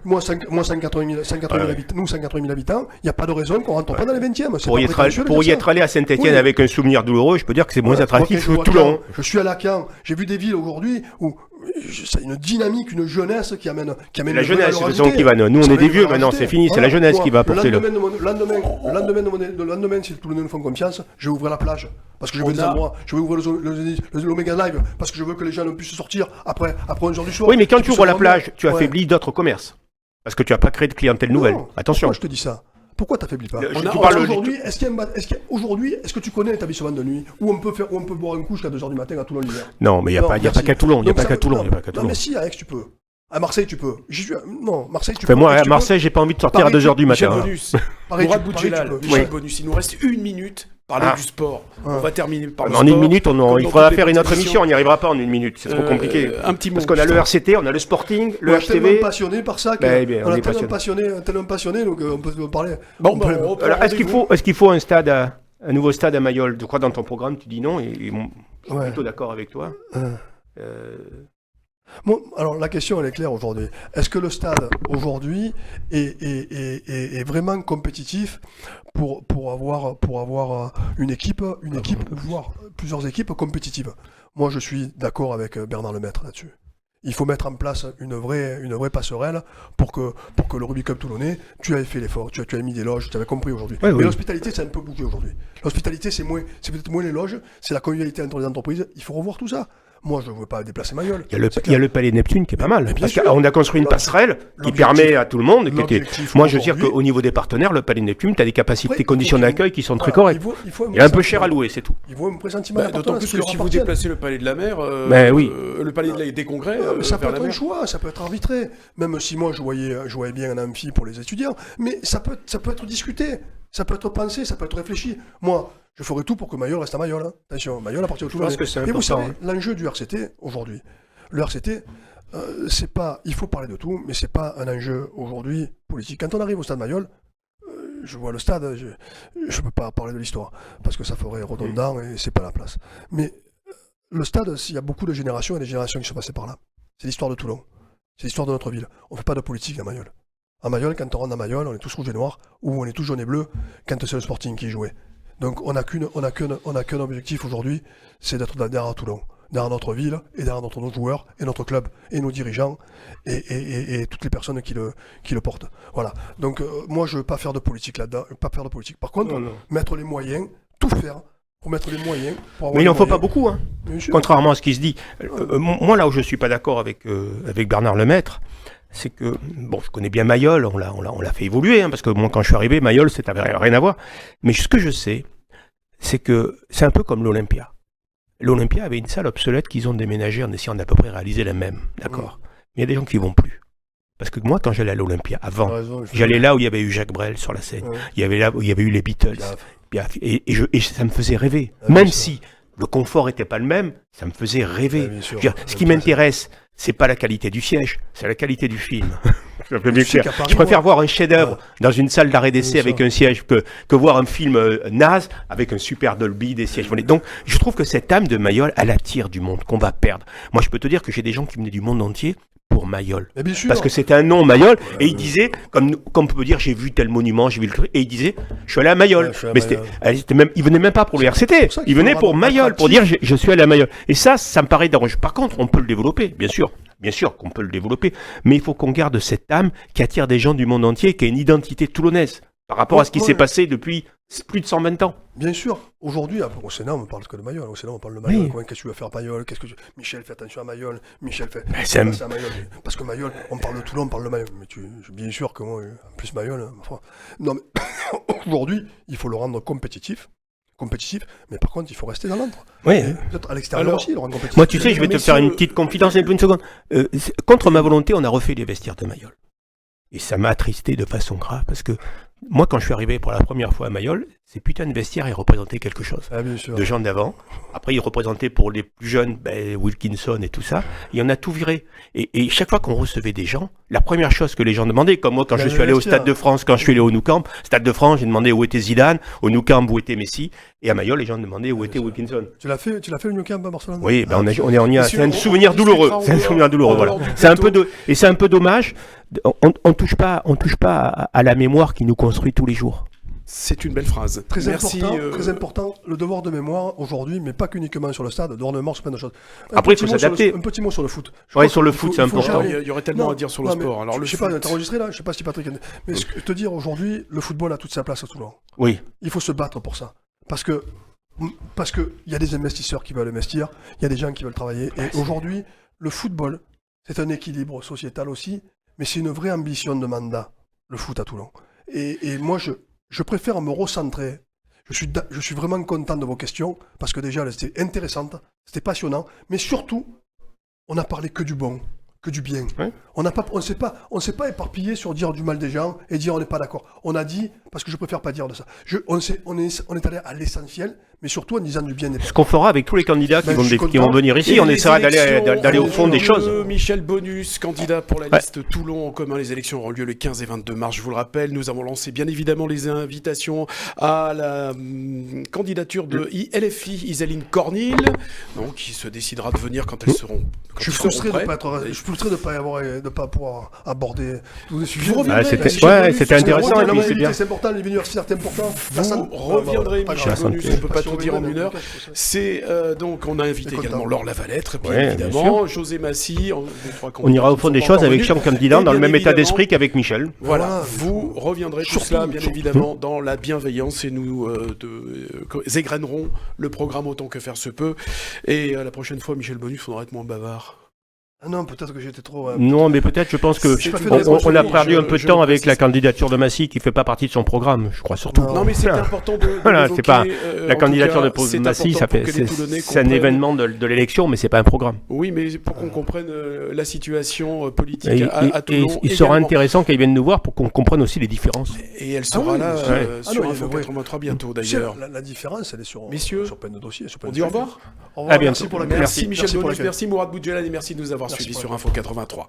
Moi, 180 000 habitants, nous, 180 000 habitants, il n'y a pas de raison qu'on ne rentre pas dans les 20e. Pour y être allé à Saint-Etienne avec un souvenir douloureux, je peux dire que c'est moins attractif que Toulon. Je suis à Lacan, j'ai vu des villes aujourd'hui où c'est une dynamique, une jeunesse qui amène la jeunesse, c'est façon qui va. Nous, on est des vieux maintenant, c'est fini, c'est la jeunesse qui va apporter le lendemain, si les Toulonnais nous font confiance, je vais ouvrir la plage. Parce que je veux des endroits, je vais ouvrir l'Omega Live, parce que je veux que les gens ne puissent sortir après 11h du soir. Oui, mais quand tu ouvres la plage, tu affaiblis d'autres commerces. Parce que tu n'as pas créé de clientèle nouvelle. Attention. Pourquoi je te dis ça? Pourquoi t'affaiblis pas? Aujourd'hui, est-ce que tu connais l'établissement de nuit où on peut boire un coup jusqu'à 2h du matin à Toulon l'hiver? Non, mais il n'y a pas qu'à Toulon. Il n'y a pas qu'à Toulon. Non, mais si, à Aix, tu peux. À Marseille, tu peux. Non, Marseille, tu peux. Moi, à Marseille, j'ai pas envie de sortir à 2h du matin. Mourad Boudjelal, Michel Bonus, il nous reste 1 minute. Parler du sport. On va terminer par le sport. En 1 minute, il faudra faire une autre émission. On n'y arrivera pas en 1 minute. C'est trop compliqué. Un petit mot. Parce qu'on a le RCT, on a le Sporting, le HTV. On est tellement passionné par ça. On est tellement passionné, donc on peut parler. Alors, est-ce qu'il faut un nouveau stade à Mayol? Je crois dans ton programme, tu dis non. Et je suis plutôt d'accord avec toi. Bon, alors la question elle est claire aujourd'hui. Est-ce que le stade aujourd'hui est vraiment compétitif pour avoir une équipe voire plusieurs équipes compétitives? Moi je suis d'accord avec Bernard Lemaître là-dessus. Il faut mettre en place une vraie passerelle pour que le Rugby Club Toulonnais, tu avais fait l'effort, tu as mis des loges, tu avais compris aujourd'hui. Mais l'hospitalité, c'est un peu bougé aujourd'hui. L'hospitalité, c'est peut-être moins les loges, c'est la convivialité entre les entreprises. Il faut revoir tout ça. Moi, je ne veux pas déplacer Mayol. Il y a le Palais Neptune qui est pas mal. Parce qu'on a construit une passerelle qui permet à tout le monde. Moi, je veux dire qu'au niveau des partenaires, le Palais Neptune, tu as des capacités, conditions d'accueil qui sont très correctes. Il est un peu cher à louer, c'est tout. Il vaut un pressentiment d'appartenance. D'autant plus que si vous déplacez le Palais de la Mer, le Palais des Congrès, ça peut être un choix, ça peut être arbitré. Même si moi, je voyais bien un amphi pour les étudiants. Mais ça peut être discuté. Ça peut être pensé, ça peut être réfléchi. Moi, je ferai tout pour que Mayol reste à Mayol. Hein. Attention, Mayol appartient au Toulon. Et vous savez, l'enjeu du RCT aujourd'hui, le RCT, c'est pas. Il faut parler de tout, mais c'est pas un enjeu aujourd'hui politique. Quand on arrive au stade Mayol, je vois le stade, je peux pas parler de l'histoire parce que ça ferait redondant et c'est pas la place. Mais le stade, il y a beaucoup de générations et des générations qui sont passées par là. C'est l'histoire de Toulon, c'est l'histoire de notre ville. On fait pas de politique à Mayol. À Mayol, quand on rentre à Mayol, on est tous rouge et noir, ou on est tous jaune et bleu quand c'est le Sporting qui jouait. Donc on n'a qu'un objectif aujourd'hui, c'est d'être derrière Toulon, derrière notre ville, et derrière nos joueurs, et notre club, et nos dirigeants, et toutes les personnes qui le portent. Voilà. Donc moi je ne veux pas faire de politique là-dedans, Par contre, mettre les moyens, tout faire, pour mettre les moyens. Mais il n'en faut pas beaucoup, hein. Contrairement à ce qui se dit. Moi là où je ne suis pas d'accord avec Bernard Lemaître, c'est que, je connais bien Mayol, on l'a fait évoluer, hein, parce que moi, quand je suis arrivé, Mayol, ça n'avait rien à voir. Mais ce que je sais, c'est que c'est un peu comme l'Olympia. L'Olympia avait une salle obsolète qu'ils ont déménagée en essayant d'à peu près réaliser la même, d'accord. Mais il y a des gens qui ne vont plus. Parce que moi, quand j'allais à l'Olympia, avant, j'allais là où il y avait eu Jacques Brel sur la scène, il y avait là où il y avait eu les Beatles, et ça me faisait rêver. Même si le confort n'était pas le même, ça me faisait rêver. Ce qui m'intéresse, c'est pas la qualité du siège, c'est la qualité du film. Je préfère voir un chef-d'œuvre dans une salle d'arrêt d'essai avec un siège que voir un film naze avec un super Dolby, des sièges. Donc, je trouve que cette âme de Mayol, elle attire du monde qu'on va perdre. Moi, je peux te dire que j'ai des gens qui venaient du monde entier pour Mayol. Parce que c'était un nom Mayol, et il disait, comme on peut dire, j'ai vu tel monument, j'ai vu le truc, et il disait, je suis allé à Mayol. Mais il venait même pas pour le RCT, il venait pour Mayol, pour dire, je suis allé à Mayol. Et ça me paraît dérangeant. Par contre, on peut le développer, bien sûr qu'on peut le développer, mais il faut qu'on garde cette âme qui attire des gens du monde entier, qui a une identité toulonnaise, par rapport à ce qui s'est passé depuis plus de 120 ans. Bien sûr. Aujourd'hui, au Sénat, on ne parle que de Mayol. Au Sénat, on parle de Mayol. Qu'est-ce que tu veux faire à Mayol? Michel, fais attention à Mayol. Michel, fais attention à Mayol. Parce que Mayol, on parle de Toulon, on parle de Mayol. Mais bien sûr que moi, en plus Mayol... Non, mais aujourd'hui, il faut le rendre compétitif, mais par contre, il faut rester dans l'antre. Oui. Peut-être à l'extérieur aussi, le rendre compétitif. Moi, tu sais, je vais te faire une petite confidence, une seconde. Contre ma volonté, on a refait les vestiaires de Mayol. Et ça m'a attristé de façon grave, parce que moi, quand je suis arrivé pour la première fois à Mayol, ces putains de vestiaires, ils représentaient quelque chose. De gens d'avant. Après, ils représentaient pour les plus jeunes, Wilkinson et tout ça. Et on a tout viré. Et chaque fois qu'on recevait des gens, la première chose que les gens demandaient, comme moi, quand je suis allé au Stade de France, quand je suis allé au Nou Camp, Stade de France, j'ai demandé où était Zidane, au Nou Camp, où était Messi, et à Mayol, les gens demandaient où était Wilkinson. Tu l'as fait le Nou Camp à Barcelone? Oui, c'est un souvenir douloureux. C'est un souvenir douloureux, voilà. C'est un peu dommage. On touche pas à la mémoire qui nous concerne. construit tous les jours. C'est une belle phrase. Très Merci. important, le devoir de mémoire aujourd'hui, mais pas qu'uniquement sur le stade, le devoir de mémoire sur plein de choses. Après, il faut s'adapter. Un petit mot sur le foot. Ouais, sur le foot, c'est important. Il y aurait tellement à dire sur le sport. Alors, je sais pas, t'as enregistré là. Je sais pas si Patrick. Mais te dire aujourd'hui, le football a toute sa place à Toulon. Oui. Il faut se battre pour ça, parce que il y a des investisseurs qui veulent investir, il y a des gens qui veulent travailler. Et aujourd'hui, le football, c'est un équilibre sociétal aussi, mais c'est une vraie ambition de mandat, le foot à Toulon. Et moi, je préfère me recentrer. Je suis vraiment content de vos questions, parce que déjà, c'était intéressante, c'était passionnant, mais surtout, on n'a parlé que du bon, que du bien. Ouais. On s'est pas éparpillé sur dire du mal des gens et dire on n'est pas d'accord. On a dit, parce que je préfère pas dire de ça, on est allé à l'essentiel, mais surtout en disant du bien des Ce qu'on fera avec tous les candidats qui vont venir ici, Et on les essaiera d'aller élections au fond des choses. Michel Bonus, candidat pour la liste Toulon en commun. Les élections auront lieu le 15 et 22 mars. Je vous le rappelle, nous avons lancé bien évidemment les invitations à la candidature de LFI Isaline Cornil, donc qui se décidera de venir quand elles seront. Je suis frustré de ne pas pouvoir aborder tous les sujets. Vous reviendrez, c'était intéressant. Et puis c'est bien. C'est important, l'université c'est important. Vous reviendrez, Michel Bonus, on ne peut pas tout dire en une heure. Ouais. C'est donc on a invité également Laure Lavalette, bien Ouais, évidemment, José Massy. On ira au fond des choses avec chaque candidat dans le même état d'esprit qu'avec Michel. Voilà, vous reviendrez tout cela, bien évidemment, dans la bienveillance et nous égrainerons le programme autant que faire se peut. Et la prochaine fois, Michel Bonus, il faudra être moins bavard. Ah non, peut-être que j'étais trop... Non, mais peut-être, je pense que on a perdu un peu de temps avec la candidature de Massy qui fait pas partie de son programme, je crois surtout. Non, mais c'est important de voilà, c'est pas la en candidature tout cas, de Massy, ça fait c'est un événement de l'élection, mais c'est pas un programme. Oui, mais pour qu'on comprenne la situation politique à Toulon. Et il sera intéressant qu'elle vienne nous voir pour qu'on comprenne aussi les différences. Et elle sera là sur Info 83 bientôt d'ailleurs. La différence, elle est sur plein de dossiers. On dit au revoir. Au revoir, merci pour la Merci Michel Bonus, merci Mourad Boudjelal et merci de nous avoir suivis sur Info 83.